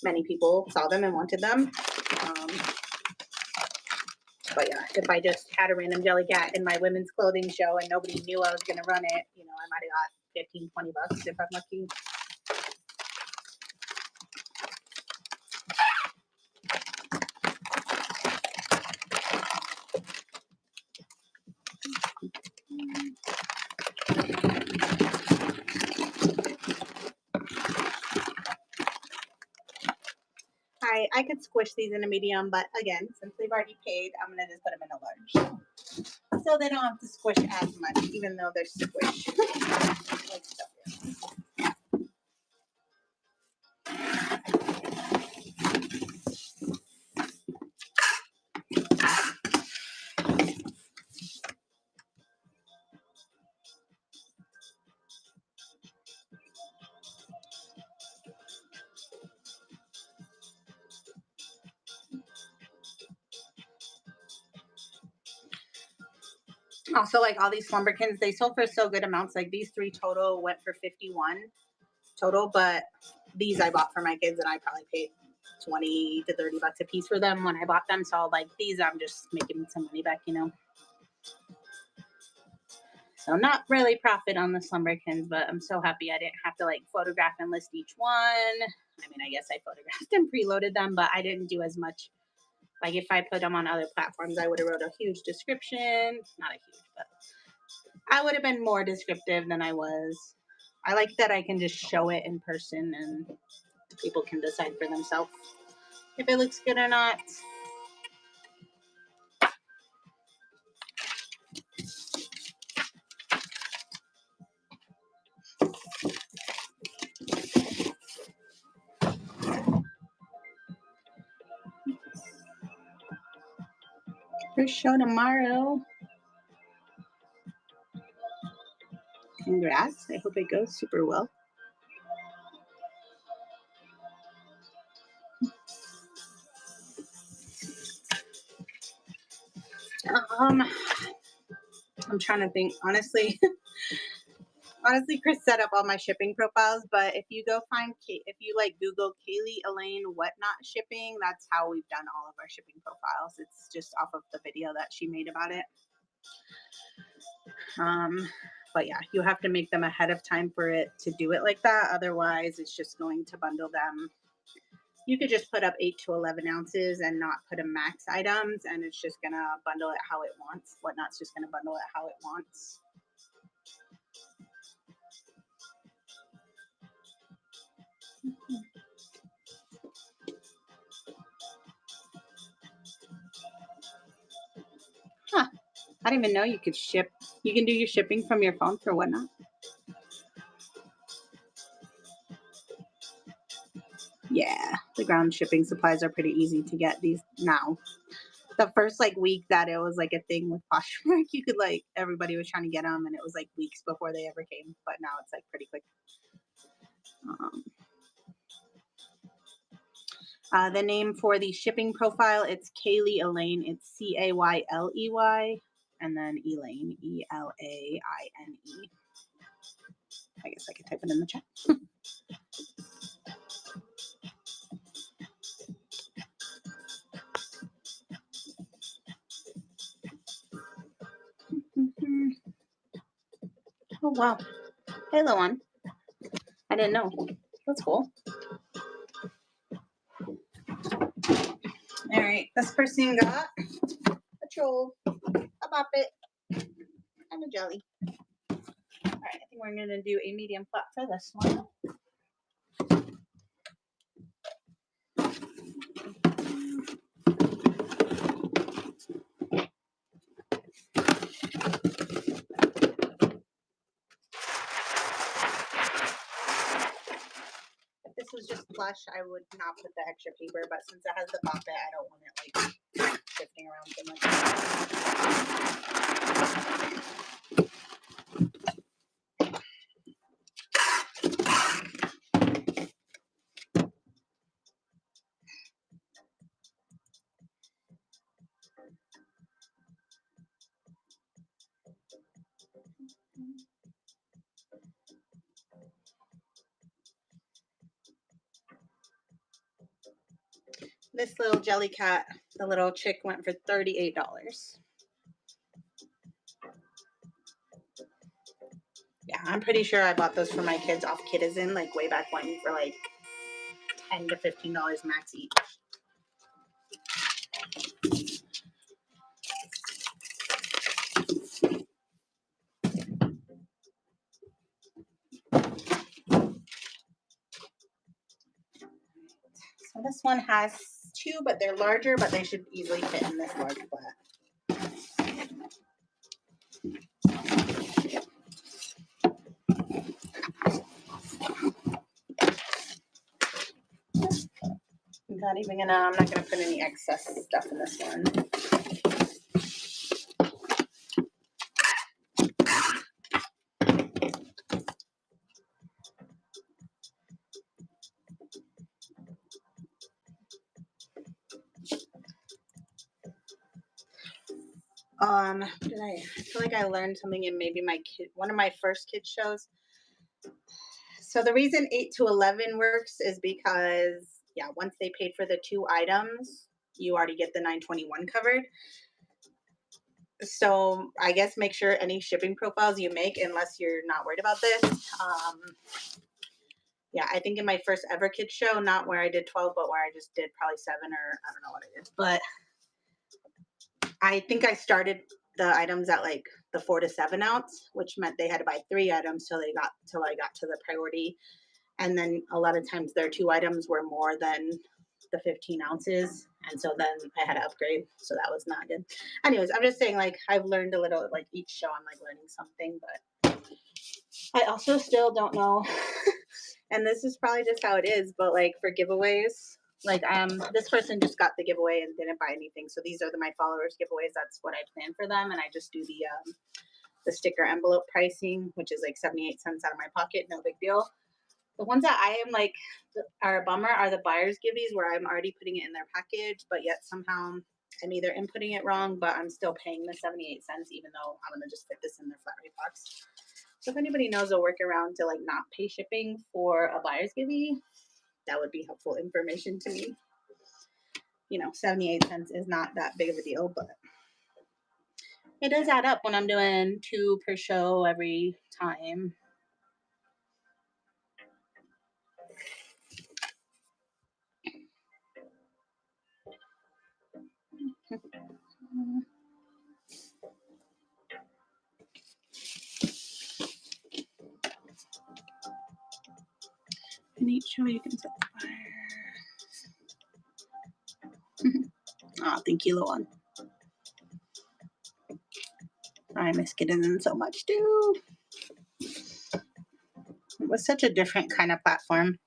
S1: many people saw them and wanted them. But yeah, if I just had a random Jellycat in my women's clothing show and nobody knew I was going to run it, you know, I might have got $15, $20 if I'm lucky. I could squish these in a medium, but again, since they've already paid, I'm going to just put them in a large. So they don't have to squish as much, even though they're squished. Like so. Also, like all these Slumberkins, they sold for so good amounts. Like these 3 total went for 51 total, but these I bought for my kids, and I probably paid 20 to 30 bucks a piece for them when I bought them. So like these, I'm just making some money back, you know. So not really profit on the Slumberkins, but I'm so happy I didn't have to like photograph and list each one. I mean, I guess I photographed and preloaded them, but I didn't do as much. Like if I put them on other platforms, I would have wrote a huge description. Not a huge, but I would have been more descriptive than I was. I like that I can just show it in person and people can decide for themselves if it looks good or not. First show tomorrow. Congrats. I hope it goes super well. I'm trying to think. Honestly, Chris set up all my shipping profiles, but if you go find if you like Google Kaylee Elaine Whatnot Shipping, that's how we've done all of our shipping profiles. It's just off of the video that she made about it. But yeah, you have to make them ahead of time for it to do it like that. Otherwise, it's just going to bundle them. You could just put up 8 to 11 ounces and not put a max items, and it's just going to bundle it how it wants. Whatnot's just going to bundle it how it wants. Huh. I didn't even know you could ship. You can do your shipping from your phone for Whatnot. Yeah, the ground shipping supplies are pretty easy to get these now. The first like week that it was like a thing with Poshmark, you could like everybody was trying to get them, and it was like weeks before they ever came. But now it's like pretty quick. The name for the shipping profile, it's Kaylee Elaine. It's Cayley, and then Elaine, Elaine. I guess I could type it in the chat. Oh wow! Hey, Loan. I didn't know. That's cool. All right, this person got a troll, a boppet, and a jelly. All right, I think we're gonna do a medium flat for this one. plush, I would not put the extra paper, but since it has the pocket, I don't want it like shifting around too much. This little Jellycat, the little chick, went for $38. Yeah, I'm pretty sure I bought those for my kids off Kitizen, like way back when, for like $10 to $15 max each. So this one has 2, but they're larger, but they should easily fit in this large flat. I'm not gonna put any excess stuff in this one. I feel like I learned something in maybe one of my first kids shows. So the reason 8 to 11 works is because, yeah, once they paid for the 2 items, you already get the $9.21 covered. So I guess make sure any shipping profiles you make, unless you're not worried about this. Yeah, I think in my first ever kids show, not where I did 12, but where I just did probably 7, or I don't know what I did. But I think I started the items at like the 4 to 7 ounce, which meant they had to buy 3 items till I got to the priority. And then a lot of times their 2 items were more than the 15 ounces. And so then I had to upgrade. So that was not good. Anyways, I'm just saying, like, I've learned a little, like each show I'm like learning something, but I also still don't know. And this is probably just how it is, but like for giveaways, like this person just got the giveaway and didn't buy anything. So these are my followers giveaways. That's what I plan for them. And I just do the sticker envelope pricing, which is like 78 cents out of my pocket. No big deal. The ones that I am like are a bummer are the buyer's giveies, where I'm already putting it in their package, but yet somehow I'm either inputting it wrong, but I'm still paying the 78 cents, even though I'm going to just fit this in their flat rate box. So if anybody knows a workaround to like not pay shipping for a buyer's givey, that would be helpful information to me. 78 cents is not that big of a deal, but it does add up when I'm doing 2 per show every time. In each show you can set the fire. Oh, thank you, Luan. I miss Kitizen so much too. It was such a different kind of platform.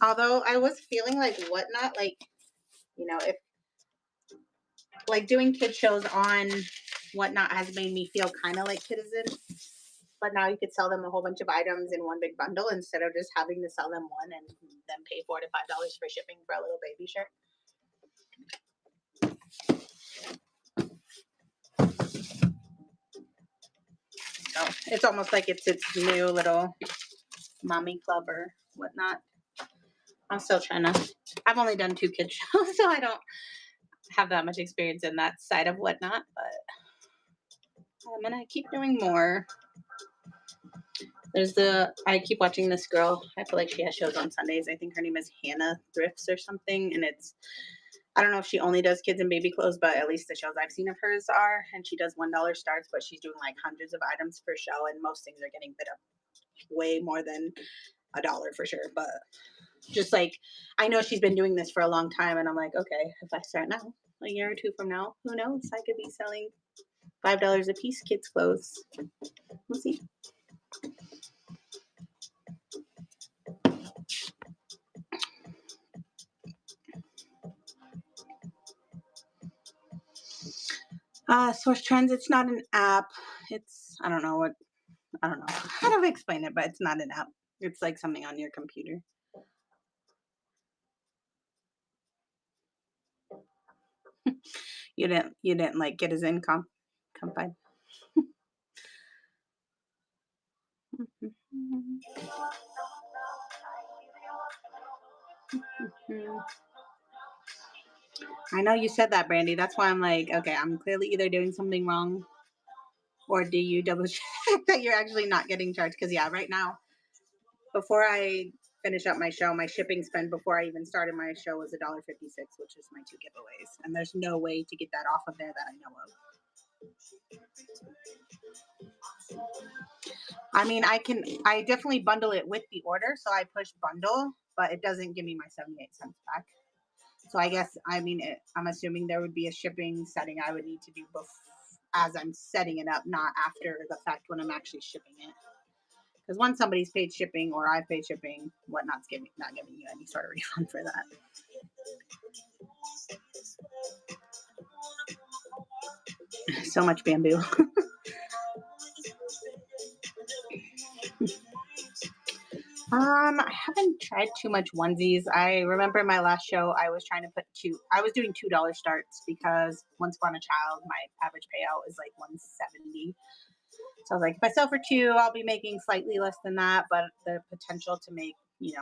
S1: Although I was feeling like Whatnot, like, if like doing kid shows on Whatnot has made me feel kind of like Kitizen. But now you could sell them a whole bunch of items in one big bundle instead of just having to sell them one and then pay $4 to $5 for shipping for a little baby shirt. So it's almost like it's its new little mommy club or whatnot. I'm still trying to. I've only done 2 kids shows, so I don't have that much experience in that side of Whatnot. But I'm gonna keep doing more. I keep watching this girl. I feel like she has shows on Sundays. I think her name is Hannah Thrifts or something. And I don't know if she only does kids and baby clothes, but at least the shows I've seen of hers are. And she does $1 starts, but she's doing like hundreds of items per show. And most things are getting bid up way more than $1 for sure. But just like, I know she's been doing this for a long time. And I'm like, okay, if I start now, a year or 2 from now, who knows? I could be selling $5 a piece, kids' clothes. We'll see. Source Trends, it's not an app. It's, I don't know how to explain it, but it's not an app. It's like something on your computer. You didn't like get his income confide. I know you said that, Brandy. That's why I'm like, okay, I'm clearly either doing something wrong, or do you double check that you're actually not getting charged? Because yeah, right now, before I finish up my show, my shipping spend before I even started my show was $1.56, which is my 2 giveaways, and there's no way to get that off of there that I know of. I mean, I definitely bundle it with the order, so I push bundle, but it doesn't give me my 78 cents back. So I guess, I mean, I'm assuming there would be a shipping setting I would need to do as I'm setting it up, not after the fact when I'm actually shipping it. Because once somebody's paid shipping or I've paid shipping, whatnot's not giving you any sort of refund for that. So much bamboo. I haven't tried too much onesies. I remember my last show, I was trying to I was doing $2 starts because once upon a child, my average payout is like $170. So I was like, if I sell for 2, I'll be making slightly less than that, but the potential to make, $3,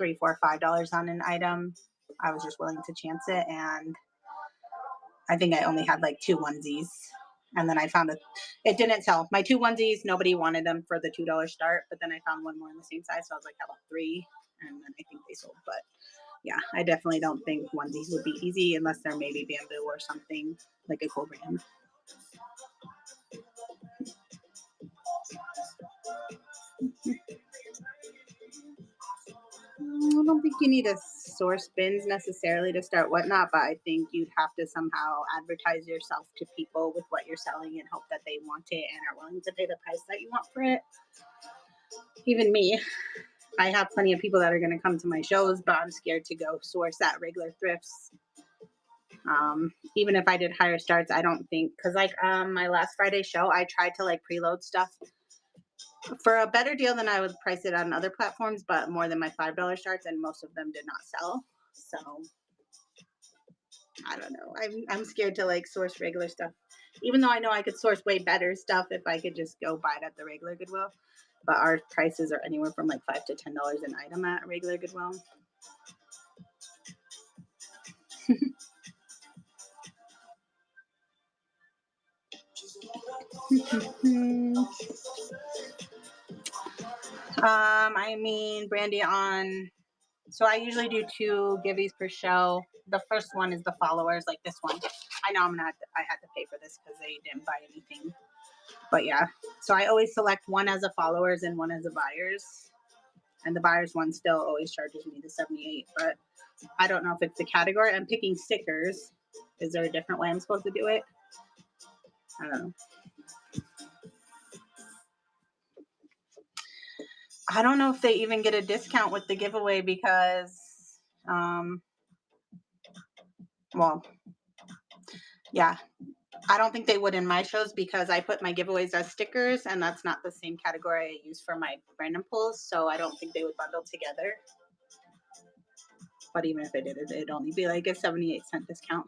S1: $4, $5 on an item, I was just willing to chance it. And I think I only had like 2 onesies. And then I found it didn't sell. My 2 onesies, nobody wanted them for the $2 start, but then I found one more in the same size. So I was like, how about 3? And then I think they sold. But yeah, I definitely don't think onesies would be easy unless they're maybe bamboo or something like a cool brand. I don't think you need to source bins necessarily to start whatnot, but I think you'd have to somehow advertise yourself to people with what you're selling and hope that they want it and are willing to pay the price that you want for it. Even me, I have plenty of people that are going to come to my shows, but I'm scared to go source at regular thrifts. Even if I did higher starts, I don't think, because like my last Friday show, I tried to like preload stuff for a better deal than I would price it on other platforms, but more than my $5 starts, and most of them did not sell. So I don't know. I'm scared to like source regular stuff, even though I know I could source way better stuff if I could just go buy it at the regular Goodwill. But our prices are anywhere from like $5 to $10 an item at regular Goodwill. I mean, Brandy, so I usually do 2 giveaways per show. The first one is the followers, like this one. I know I had to pay for this because they didn't buy anything. But yeah, so I always select one as a followers and one as a buyers. And the buyers one still always charges me the 78, but I don't know if it's the category. I'm picking stickers. Is there a different way I'm supposed to do it? I don't know. I don't know if they even get a discount with the giveaway because, yeah, I don't think they would in my shows because I put my giveaways as stickers, and that's not the same category I use for my random pulls, so I don't think they would bundle together. But even if they did it, it'd only be like a 78-cent discount.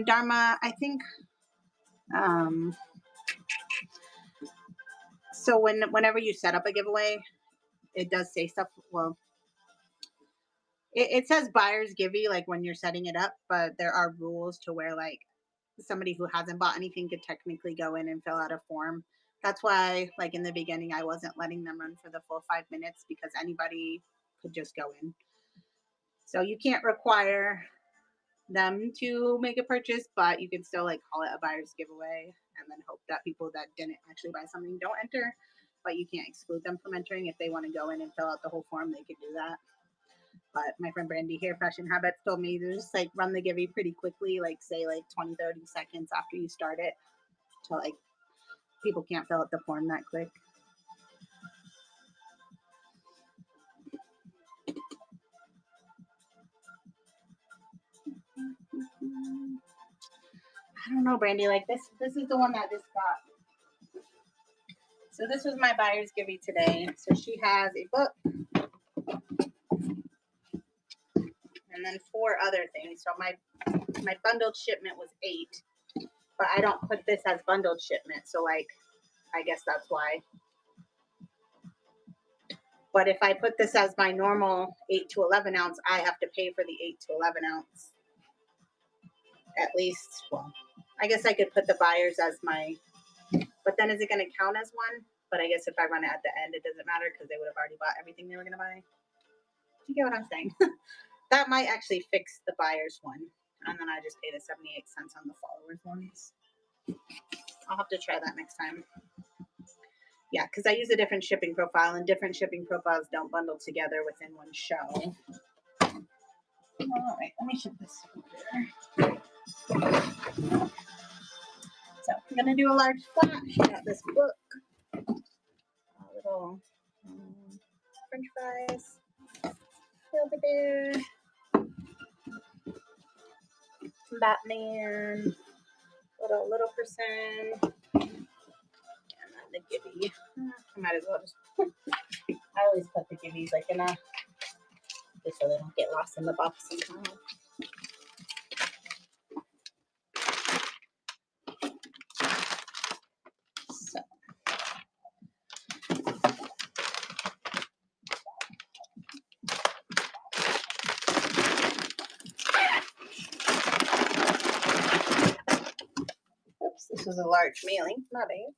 S1: Dharma, I think, so whenever you set up a giveaway, it does say stuff. Well, it says buyer's givey like when you're setting it up, but there are rules to where like somebody who hasn't bought anything could technically go in and fill out a form That's why, like in the beginning, I wasn't letting them run for the full 5 minutes because anybody could just go in. So you can't require them to make a purchase, but you can still like call it a buyer's giveaway and then hope that people that didn't actually buy something don't enter. But you can't exclude them from entering. If they want to go in and fill out the whole form, they could do that. But my friend Brandy here, Fashion Habits, told me to just like run the giveaway pretty quickly, like say like 20-30 seconds after you start it, so like people can't fill out the form that quick. I don't know, Brandy, like this is the one that just got. So this was my buyer's giveaway today. So she has a book and then 4 other things. So my bundled shipment was 8, but I don't put this as bundled shipment. So like, I guess that's why. But if I put this as my normal 8 to 11 ounce, I have to pay for the 8 to 11 ounce. At least, well, I guess I could put the buyers as my, but then is it going to count as one? But I guess if I run it at the end, it doesn't matter because they would have already bought everything they were going to buy. Do you get what I'm saying? That might actually fix the buyer's one. And then I just pay the 78 cents on the followers ones. I'll have to try that next time. Yeah, because I use a different shipping profile, and different shipping profiles don't bundle together within one show. All right, let me ship this here. So I'm going to do a large flash. I got this book. A little french fries. Over there. Some Batman. Little person. And then the Gibby. I might as well just. I always put the Gibbies like in a. Just so they don't get lost in the box somehow. So. Oops, this was a large mailing, not a.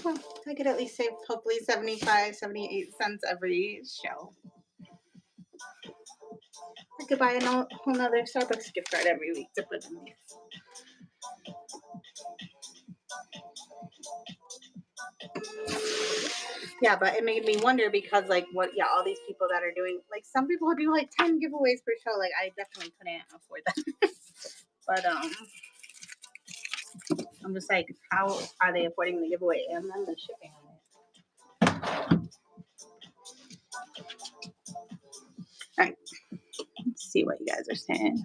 S1: Well, I could at least save hopefully 75, 78 cents every show. I could buy a whole nother Starbucks gift card every week to put in these. Yeah, but it made me wonder because like all these people that are doing, like some people do like 10 giveaways per show. Like I definitely couldn't afford that. But I'm just like, how are they affording the giveaway and then the shipping on it? All right, let's see what you guys are saying.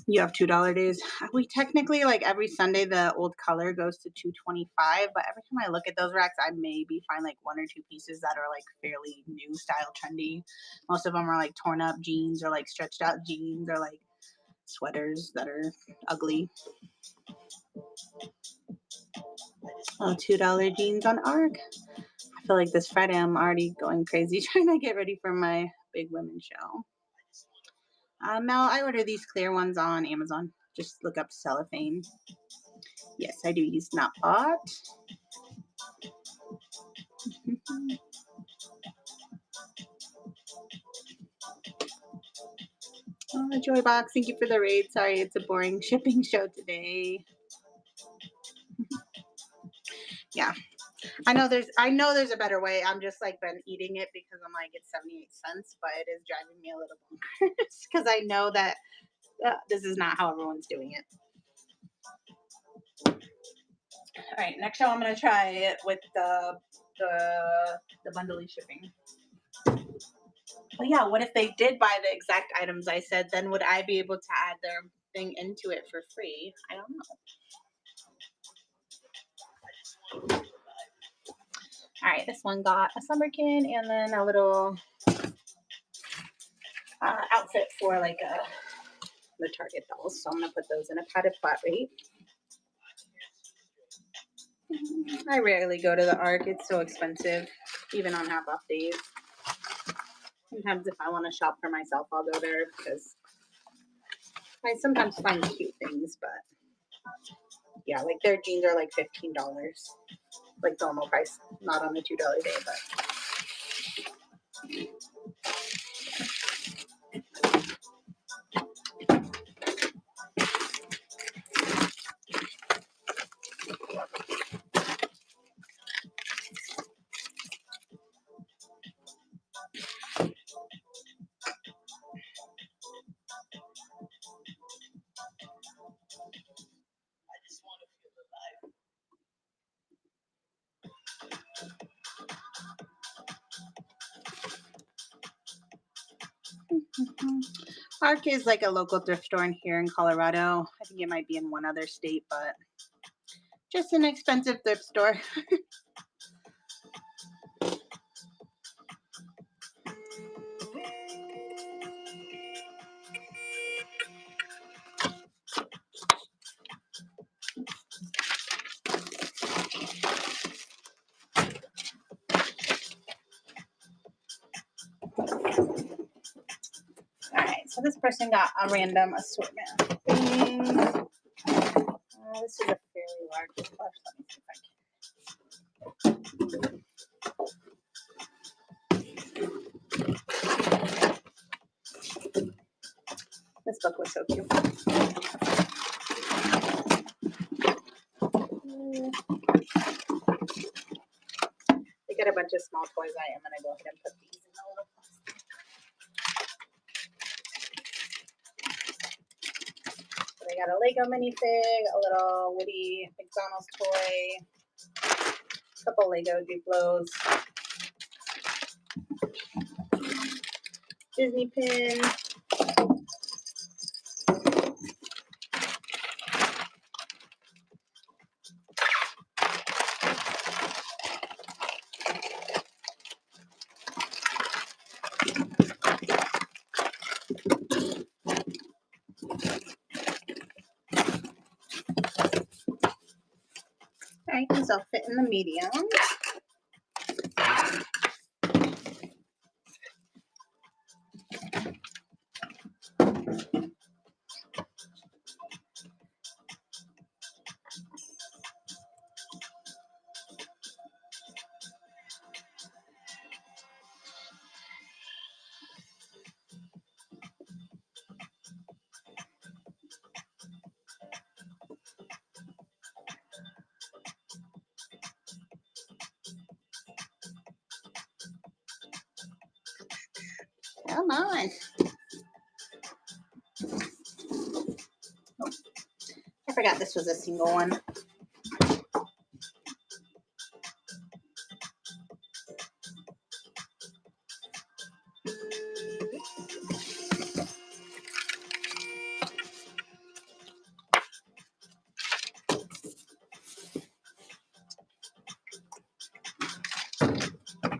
S1: You have $2 days. We technically, like every Sunday, the old color goes to $2.25. But every time I look at those racks, I maybe find like 1 or 2 pieces that are like fairly new style, trendy. Most of them are like torn up jeans or like stretched out jeans or like sweaters that are ugly. Oh, $2 jeans on ARC. I feel like this Friday I'm already going crazy trying to get ready for my big women show. Mel, I order these clear ones on Amazon. Just look up cellophane. Yes, I do use Snapbot. Oh, Joybox, thank you for the raid. Sorry, it's a boring shipping show today. Yeah, I know there's a better way. I'm just like been eating it because I'm like it's 78 cents, but it is driving me a little bonkers because I know that this is not how everyone's doing it. All right, next show I'm gonna try it with the bundly shipping. But yeah, what if they did buy the exact items I said? Then would I be able to add their thing into it for free? I don't know. All right, this one got a Slumberkin and then a little outfit for like the Target dolls. So I'm gonna put those in a padded flat rate. I rarely go to the ARC. It's so expensive, even on half off days. Sometimes if I want to shop for myself, I'll go there because I sometimes find cute things, but yeah, like their jeans are like $15, like normal price, not on the $2 day, but. ARC is like a local thrift store in here in Colorado. I think it might be in one other state, but just an expensive thrift store. All right, so this person got a random assortment of things. This is a fairly large plush. Let me see if I can. This book was so cute. They got a bunch of small toys. I am gonna go ahead and put these in the little plastic. So they got a Lego minifig, a little Woody McDonald's toy, a couple Lego Duplos, Disney pin. All right, these will fit in the medium. Come on. Oh, I forgot this was a single one.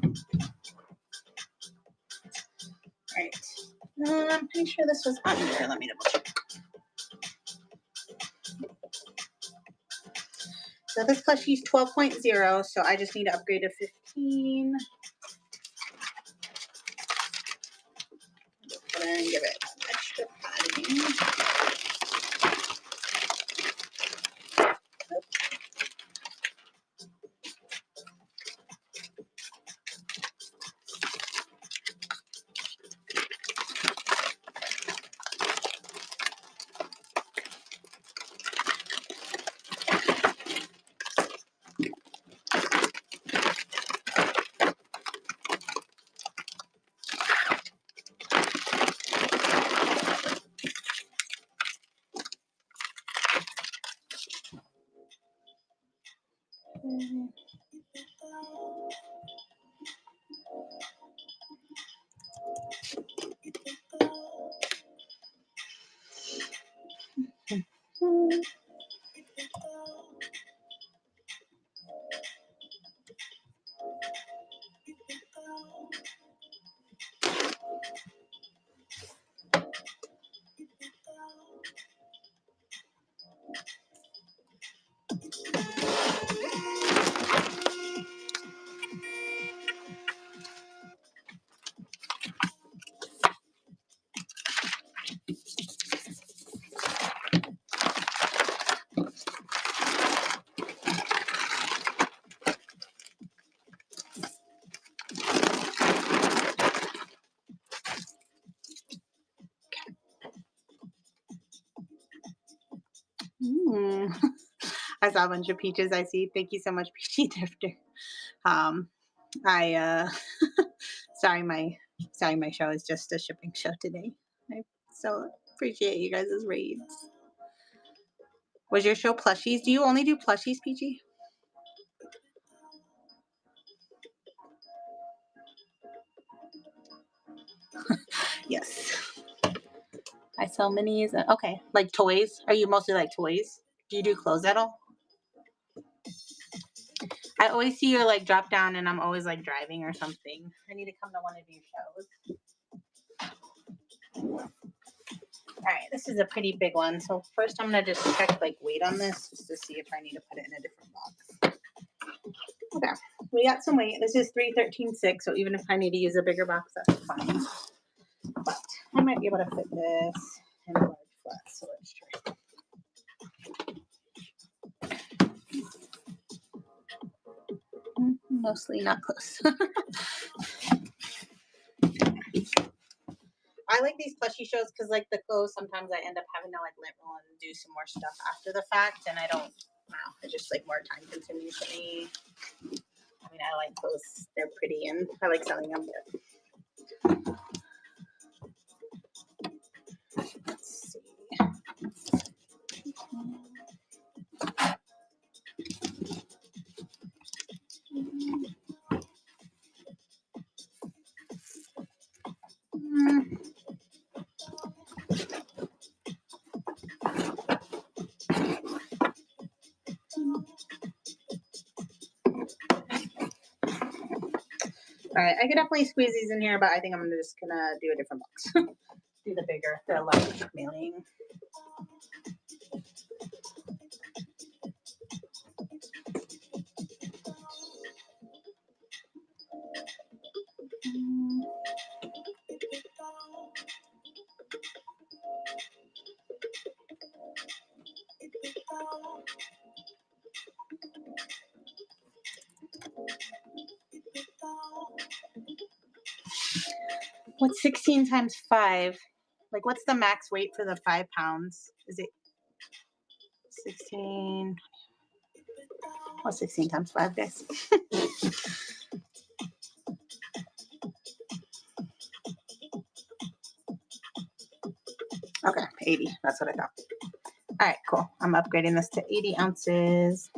S1: All right. I'm pretty sure this was under. Let me double check. So this plushie's 12.0, so I just need to upgrade to 15. Put in and give it extra padding. I saw a bunch of peaches. I see. Thank you so much, Peachy Drifter. I sorry my show is just a shipping show today. I so appreciate you guys' raids. Was your show plushies? Do you only do plushies, Peachy? Yes. I sell minis. Okay, like toys. Are you mostly like toys? Do you do clothes at all? I always see your like drop down, and I'm always like driving or something. I need to come to one of your shows. All right, this is a pretty big one. So first, I'm gonna just check like weight on this just to see if I need to put it in a different box. Okay, we got some weight. This is 313.6. So even if I need to use a bigger box, that's fine. But I might be able to fit this in a large flat. So let's try. Mostly not close. I like these plushie shows because like the clothes, sometimes I end up having to like lint roll and do some more stuff after the fact, and I don't. Wow, it's just like more time consuming for me. I mean, I like clothes; they're pretty, and I like selling them. But let's see. All right, I could definitely squeeze these in here, but I think I'm just gonna do a different box. Do the bigger, the large mailing. What's 16 times 5? Like, what's the max weight for the 5 pounds? Is it 16? What's 16 times 5, guys? Okay, 80. That's what I thought. All right, cool. I'm upgrading this to 80 ounces.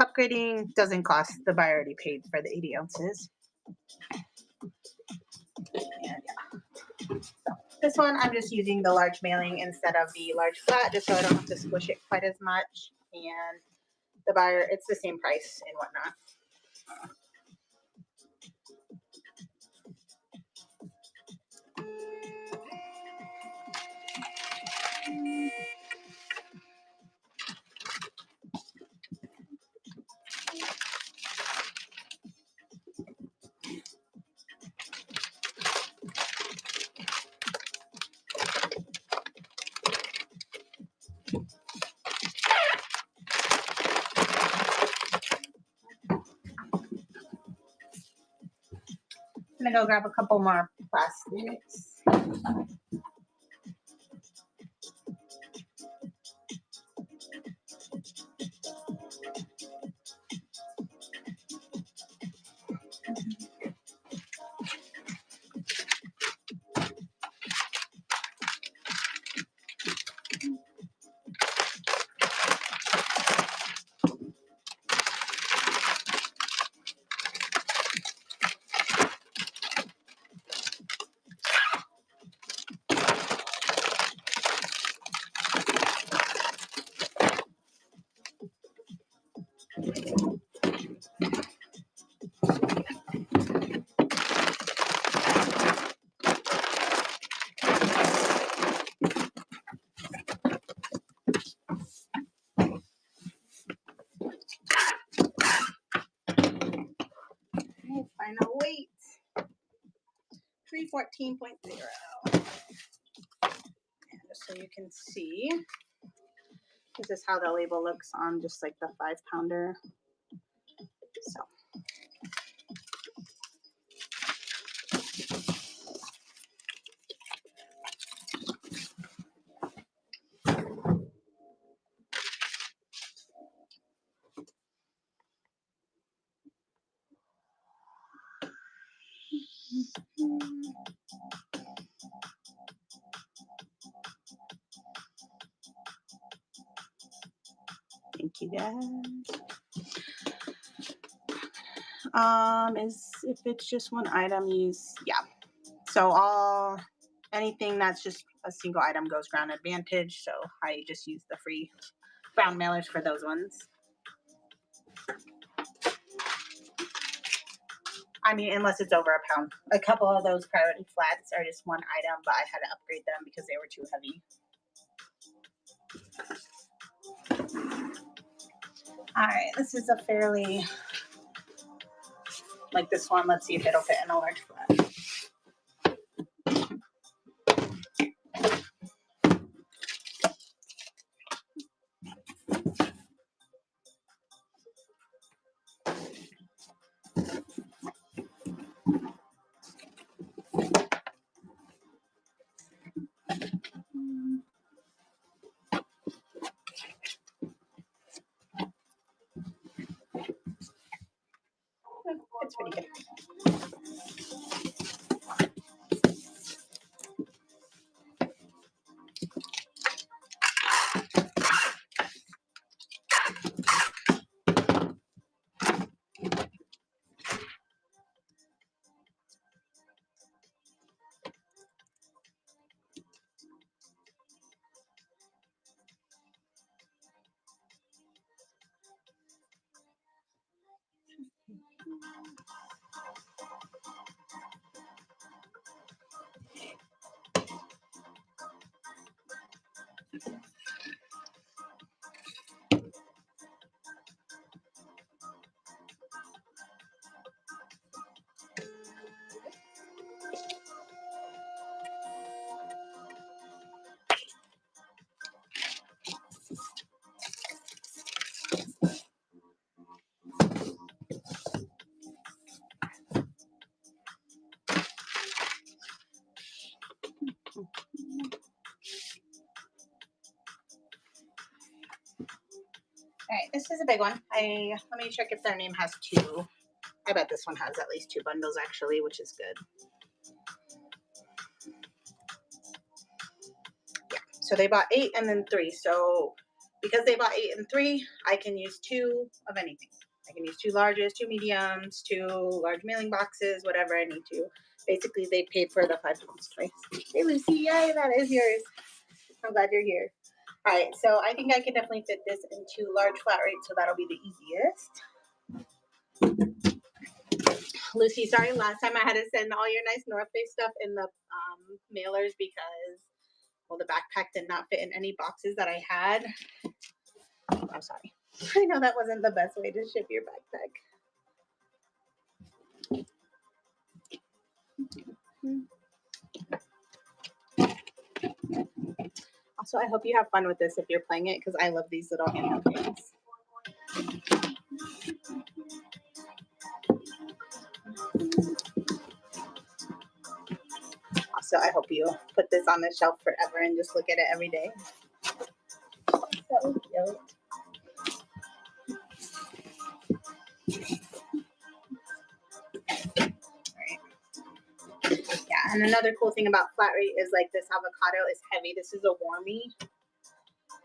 S1: Upgrading doesn't cost. The buyer already paid for the 80 ounces. And yeah. So this one, I'm just using the large mailing instead of the large flat, just so I don't have to squish it quite as much. And the buyer, it's the same price and whatnot. I'm gonna go grab a couple more plastics. 14.0. Just so you can see, this is how the label looks on just like the 5-pounder. So. Thank you guys. If it's just one item, yeah. So anything that's just a single item goes ground advantage. So I just use the free brown mailers for those ones. I mean, unless it's over a pound. A couple of those priority flats are just one item, but I had to upgrade them because they were too heavy. All right, this is a fairly, like this one. Let's see if it'll fit in a large flat. It's pretty good. All right, this is a big one. Let me check if their name has 2. I bet this one has at least 2 bundles actually, which is good. Yeah, so they bought 8 and then 3. So because they bought 8 and 3, I can use 2 of anything. I can use 2 larges, 2 mediums, 2 large mailing boxes, whatever I need to. Basically, they paid for the 5 pounds twice. Hey, Lucy, yay, that is yours. I'm glad you're here. All right, so I think I can definitely fit this into large flat rate, so that'll be the easiest. Lucy, sorry, last time I had to send all your nice North Face stuff in the mailers because, well, the backpack did not fit in any boxes that I had. I'm sorry. I know that wasn't the best way to ship your backpack. Also, I hope you have fun with this if you're playing it, because I love these little handheld games. Also, I hope you put this on the shelf forever and just look at it every day. So cute. Yeah, and another cool thing about flat rate is like this avocado is heavy. This is a warmie.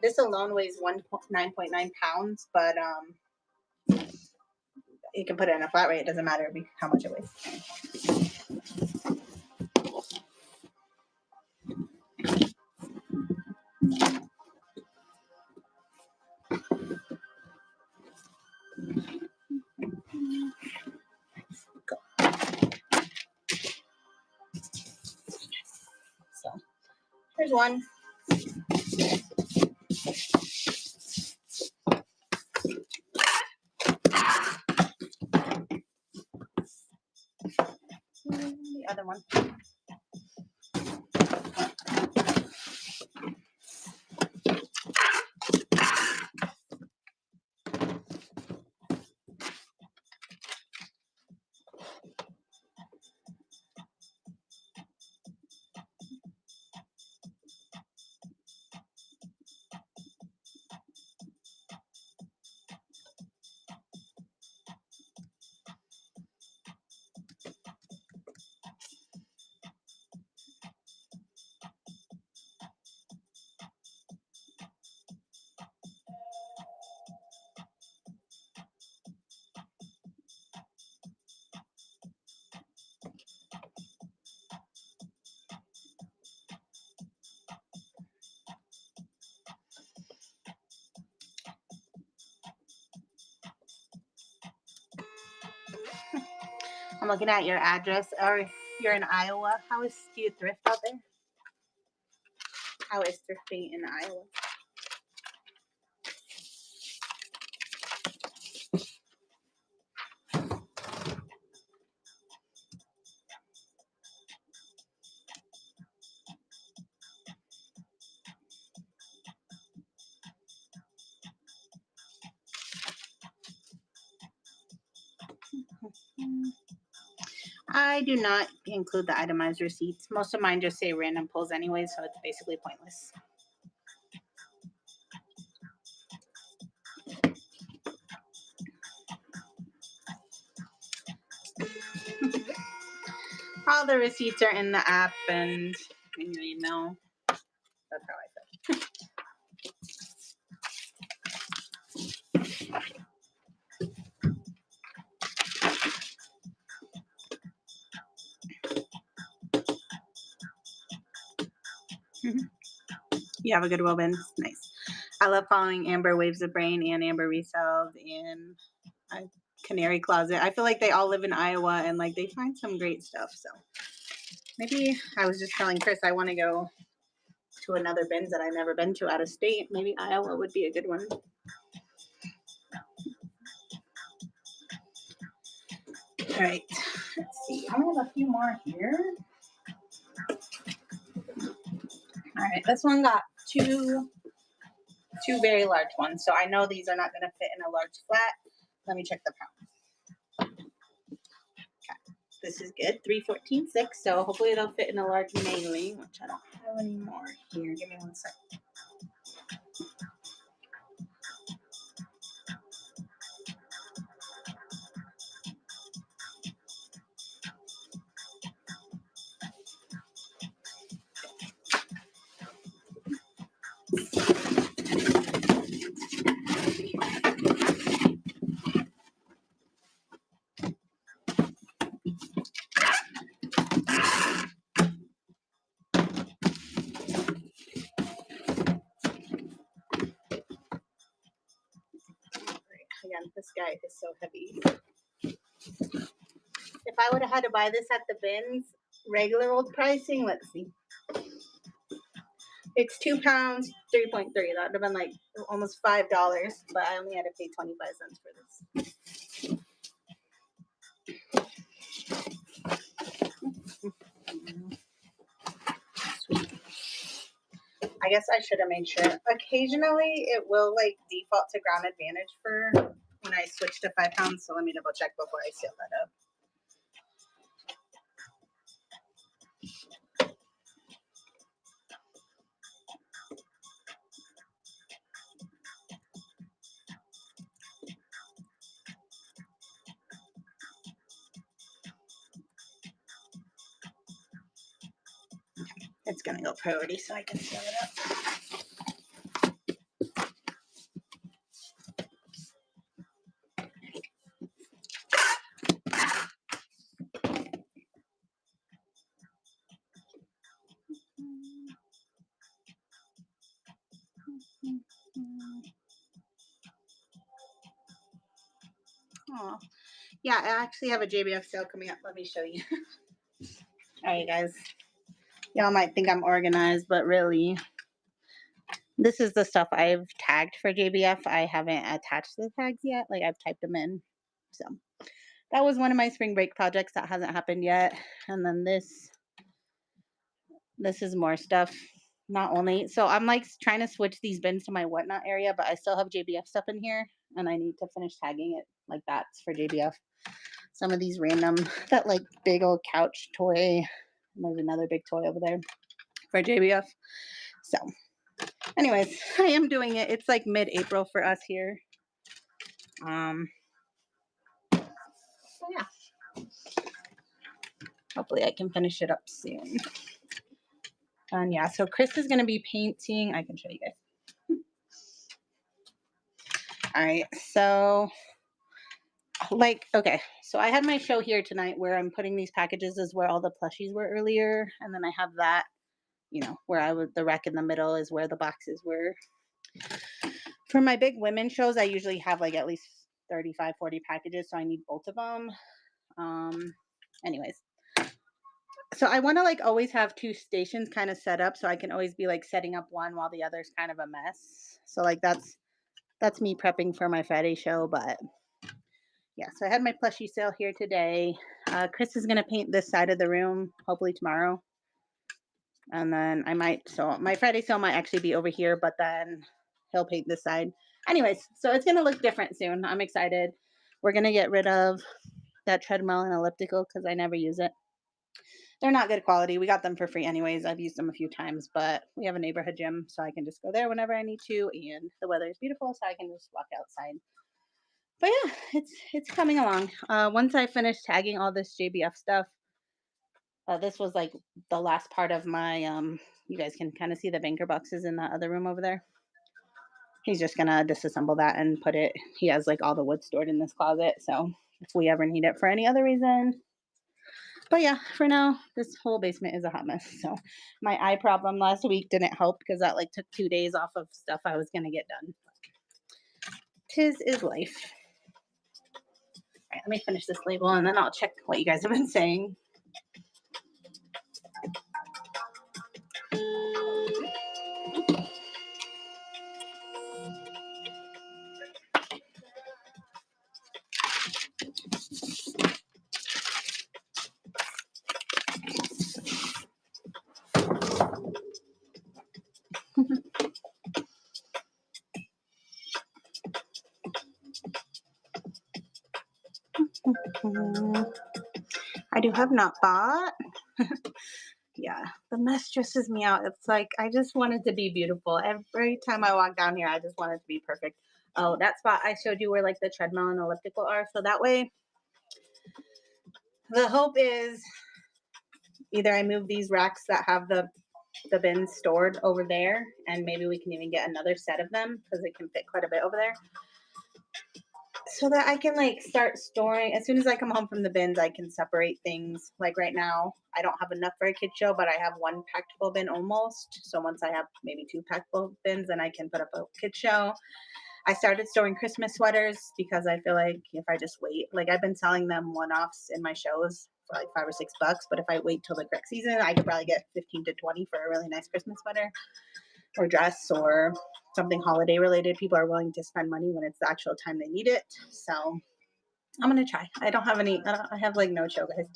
S1: This alone weighs 9.9 pounds, but you can put it in a flat rate. It doesn't matter how much it weighs. So here's one. The other one. I'm looking at your address, or you're in Iowa. Do you thrift out there? How is thrifting in Iowa? I do not include the itemized receipts. Most of mine just say random pulls anyway, so it's basically pointless. All the receipts are in the app and in your email. That's how I feel. You have a good Robin. Nice. I love following Amber Waves of Brain and Amber Resells and Canary Closet. I feel like they all live in Iowa and like they find some great stuff. So maybe I was just telling Chris I want to go to another bins that I've never been to out of state. Maybe Iowa would be a good one. All right. Let's see. I have a few more here. All right. This one got two very large ones. So I know these are not going to fit in a large flat. Let me check the pounds. Okay. This is good. 314.6. So hopefully it'll fit in a large mailing, which I don't have any more here. Give me one second. Again, this guy is so heavy. If I would have had to buy this at the bins, regular old pricing, let's see. It's 2 pounds, 3.3. That would have been like almost $5, but I only had to pay 25 cents for this. Sweet. I guess I should have made sure. Occasionally, it will like default to ground advantage for when I switch to 5 pounds. So let me double check before I seal that up. Okay. It's gonna go priority so I can seal it up. Oh, yeah, I actually have a JBF sale coming up. Let me show you. All right, guys. Y'all might think I'm organized, but really, this is the stuff I've tagged for JBF. I haven't attached the tags yet. Like, I've typed them in. So, that was one of my spring break projects that hasn't happened yet. And then this is more stuff. Not only, so I'm like trying to switch these bins to my whatnot area, but I still have JBF stuff in here, and I need to finish tagging it. Like, that's for JBF. Some of these random, that like big old couch toy. And there's another big toy over there for JBF. So, anyways, I am doing it. It's like mid-April for us here. So yeah. Hopefully I can finish it up soon. And yeah, so Chris is going to be painting. I can show you guys. All right, so like, okay, so I had my show here tonight where I'm putting these packages is where all the plushies were earlier. And then I have that, you know, where I was, the rack in the middle is where the boxes were. For my big women shows, I usually have like at least 35, 40 packages. So I need both of them. anyways. So I want to like always have 2 stations kind of set up so I can always be like setting up one while the other's kind of a mess. So like that's me prepping for my Friday show. But yeah, so I had my plushie sale here today. Chris is going to paint this side of the room hopefully tomorrow. And then I might, so my Friday sale might actually be over here, but then he'll paint this side. Anyways, so it's going to look different soon. I'm excited. We're going to get rid of that treadmill and elliptical because I never use it. They're not good quality. We got them for free anyways. I've used them a few times, but we have a neighborhood gym, so I can just go there whenever I need to, and the weather is beautiful, so I can just walk outside. But yeah, it's coming along. Once I finish tagging all this JBF stuff, this was like the last part of my, you guys can kind of see the banker boxes in the other room over there. He's just going to disassemble that and put it, he has like all the wood stored in this closet, so if we ever need it for any other reason. But yeah, for now, this whole basement is a hot mess. So my eye problem last week didn't help because that like took 2 days off of stuff I was going to get done. Tis is life. All right, let me finish this label and then I'll check what you guys have been saying. I do have not bought. Yeah, the mess stresses me out. It's like I just want it to be beautiful. Every time I walk down here, I just want it to be perfect. Oh, that spot I showed you where like the treadmill and elliptical are. So that way, the hope is either I move these racks that have the bins stored over there, and maybe we can even get another set of them because it can fit quite a bit over there. So that I can like start storing as soon as I come home from the bins, I can separate things. Like right now, I don't have enough for a kid show, but I have 1 packable bin almost. So once I have maybe 2 packable bins, then I can put up a kid show. I started storing Christmas sweaters because I feel like if I just wait, like I've been selling them one-offs in my shows for like $5 or $6, but if I wait till the correct season, I could probably get 15 to 20 for a really nice Christmas sweater or dress or something holiday related. People are willing to spend money when it's the actual time they need it. So I'm going to try. I have like no show, guys.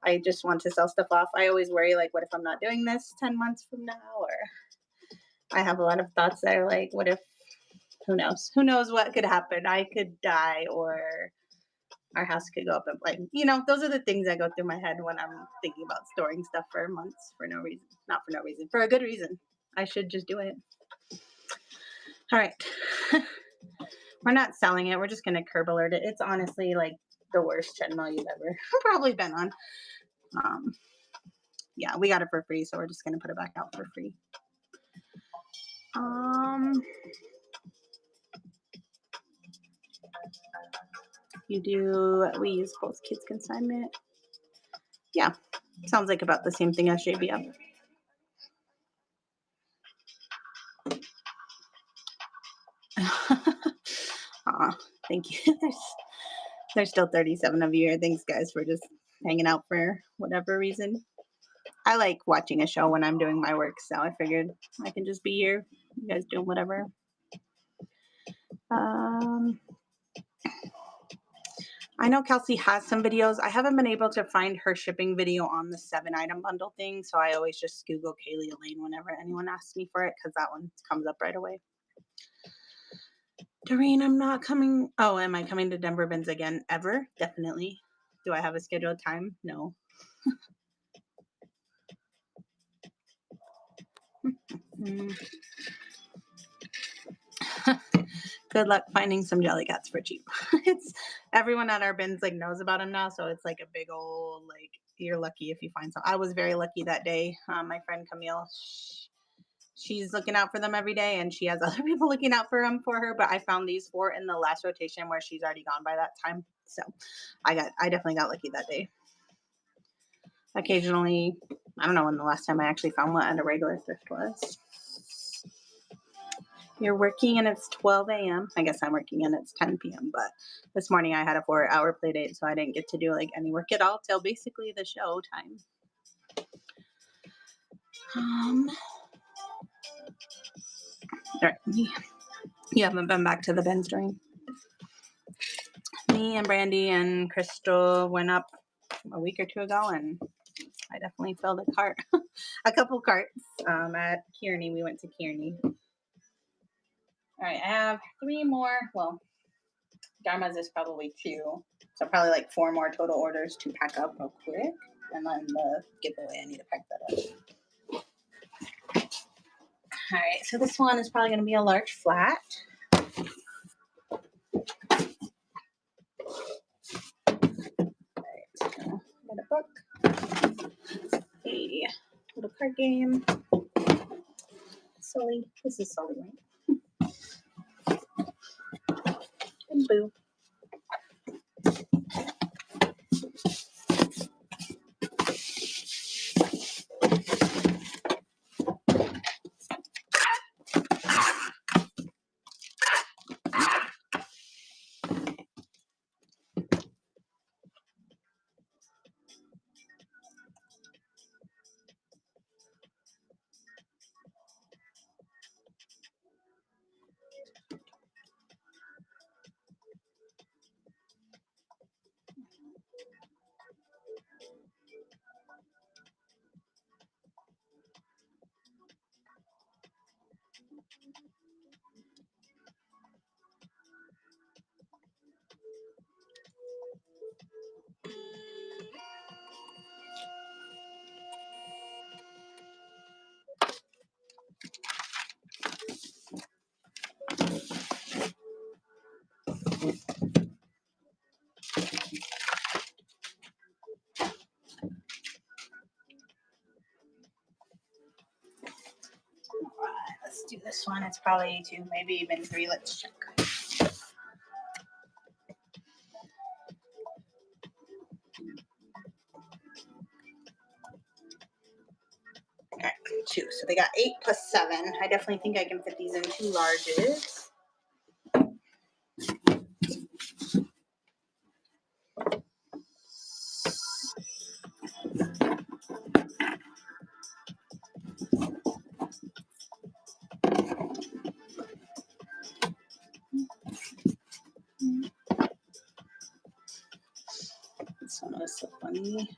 S1: I just want to sell stuff off. I always worry, like, what if I'm not doing this 10 months from now? Or I have a lot of thoughts that are like, what if, who knows? Who knows what could happen? I could die or our house could go up in flames. You know, those are the things that go through my head when I'm thinking about storing stuff for months for no reason. Not for no reason, for a good reason. I should just do it. All right. We're not selling it. We're just going to curb alert it. It's honestly like the worst treadmill you've ever probably been on. Yeah, we got it for free, so we're just going to put it back out for free. We use both kids consignment. Yeah, sounds like about the same thing as JBF. Thank you. There's still 37 of you here. Thanks, guys, for just hanging out for whatever reason. I like watching a show when I'm doing my work, so I figured I can just be here. You guys doing whatever. I know Kelsey has some videos. I haven't been able to find her shipping video on the 7-item bundle thing, so I always just Google Kaylee Elaine whenever anyone asks me for it because that one comes up right away. Doreen, I'm not coming. Oh, am I coming to Denver Bins again? Ever? Definitely. Do I have a scheduled time? No. Good luck finding some Jellycats for cheap. It's everyone at our bins like knows about them now, so it's like a big old like you're lucky if you find some. I was very lucky that day. My friend Camille, she's looking out for them every day, and she has other people looking out for them for her. But I found these 4 in the last rotation where she's already gone by that time. So I definitely got lucky that day. Occasionally, I don't know when the last time I actually found one at a regular thrift was. You're working and it's 12 a.m. I guess I'm working and it's 10 p.m. But this morning I had a 4-hour play date, so I didn't get to do like any work at all till basically the show time. All right, you haven't been back to the bins during. Me and Brandy and Crystal went up a week or two ago, and I definitely filled a cart, a couple carts at Kearney. We went to Kearney. All right, I have 3 more. Well, Dharma's is probably 2, so probably like 4 more total orders to pack up real quick, and then the giveaway. I need to pack that up. All right, so this one is probably going to be a large flat. Got a book, a little card game. Sully, this is Sully, right? And Boo. Let's do this one. It's probably 2, maybe even 3. Let's check. All right, 2. So they got 8 plus 7. I definitely think I can fit these in 2 larges. This one was so funny.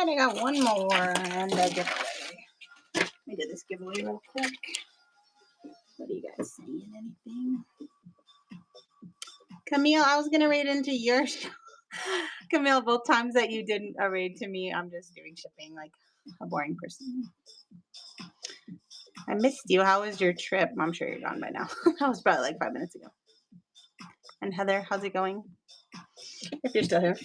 S1: right, I got one more and a giveaway. Let me do this giveaway real quick. What are you guys saying? Anything? Camille, I was gonna raid into your show. Camille, both times that you didn't raid to me, I'm just doing shipping like a boring person. I missed you. How was your trip? I'm sure you're gone by now. That was probably like 5 minutes ago. And Heather, how's it going? If you're still here.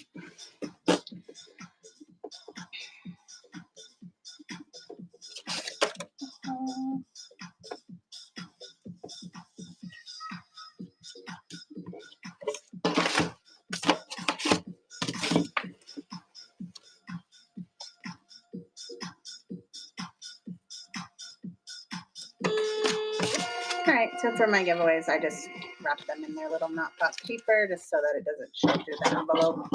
S1: All right, so for my giveaways, I just wrap them in their little knot box paper just so that it doesn't show through the envelope.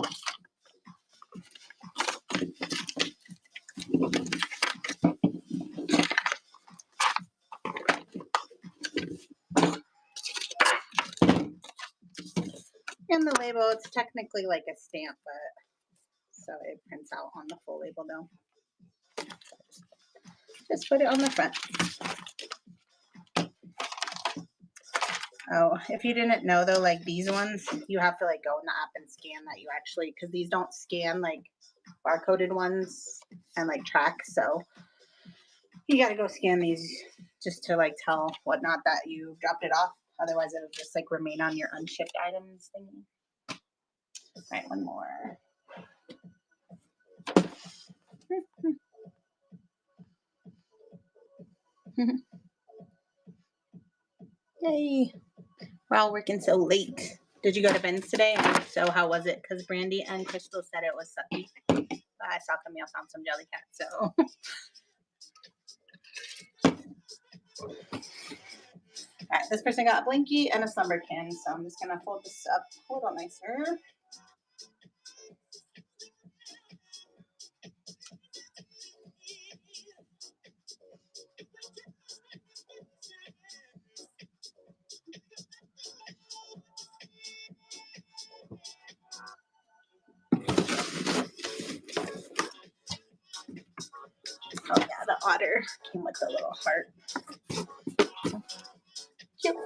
S1: And the label, it's technically like a stamp, but so it prints out on the full label though. Just put it on the front. Oh, if you didn't know though, like these ones, you have to like go in the app and scan that you actually, because these don't scan like barcoded ones and like track. So you got to go scan these just to like tell whatnot that you dropped it off. Otherwise it'll just like remain on your unshipped items thingy. All right, one more. Yay. We're all working so late. Did you go to Ben's today? And if so, how was it? Because Brandy and Crystal said it was sucky. But I saw Camille found some Jellycat, so. All right, this person got a blankie and a Slumberkin, so I'm just gonna fold this up a little nicer. Oh yeah, the otter came with a little heart. Cute.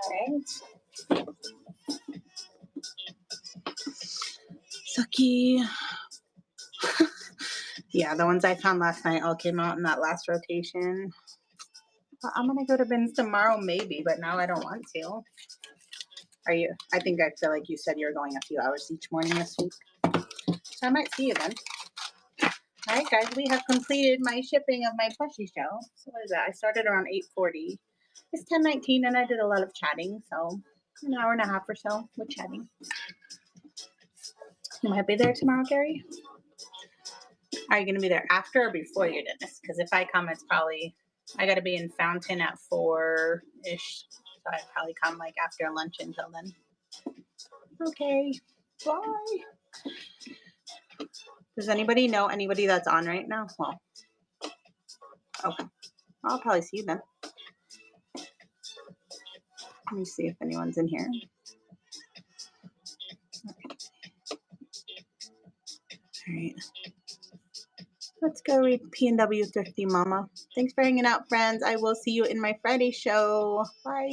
S1: Alright. Sucky. Yeah, the ones I found last night all came out in that last rotation. Well, I'm gonna go to Ben's tomorrow maybe, but now I don't want to. Are you? I feel like you said you were going a few hours each morning this week. So I might see you then. All right, guys, we have completed my shipping of my plushie show. So what is that? I started around 8:40. It's 10:19 and I did a lot of chatting, so an hour and a half or so with chatting. You might be there tomorrow, Gary? Are you going to be there after or before your dentist? Because if I come, it's probably, I got to be in Fountain at 4-ish. So I'd probably come like after lunch until then. Okay, bye. Does anybody know anybody that's on right now? Well, okay. I'll probably see you then. Let me see if anyone's in here. All right. Let's go read P&W Thrifty Mama. Thanks for hanging out, friends. I will see you in my Friday show. Bye.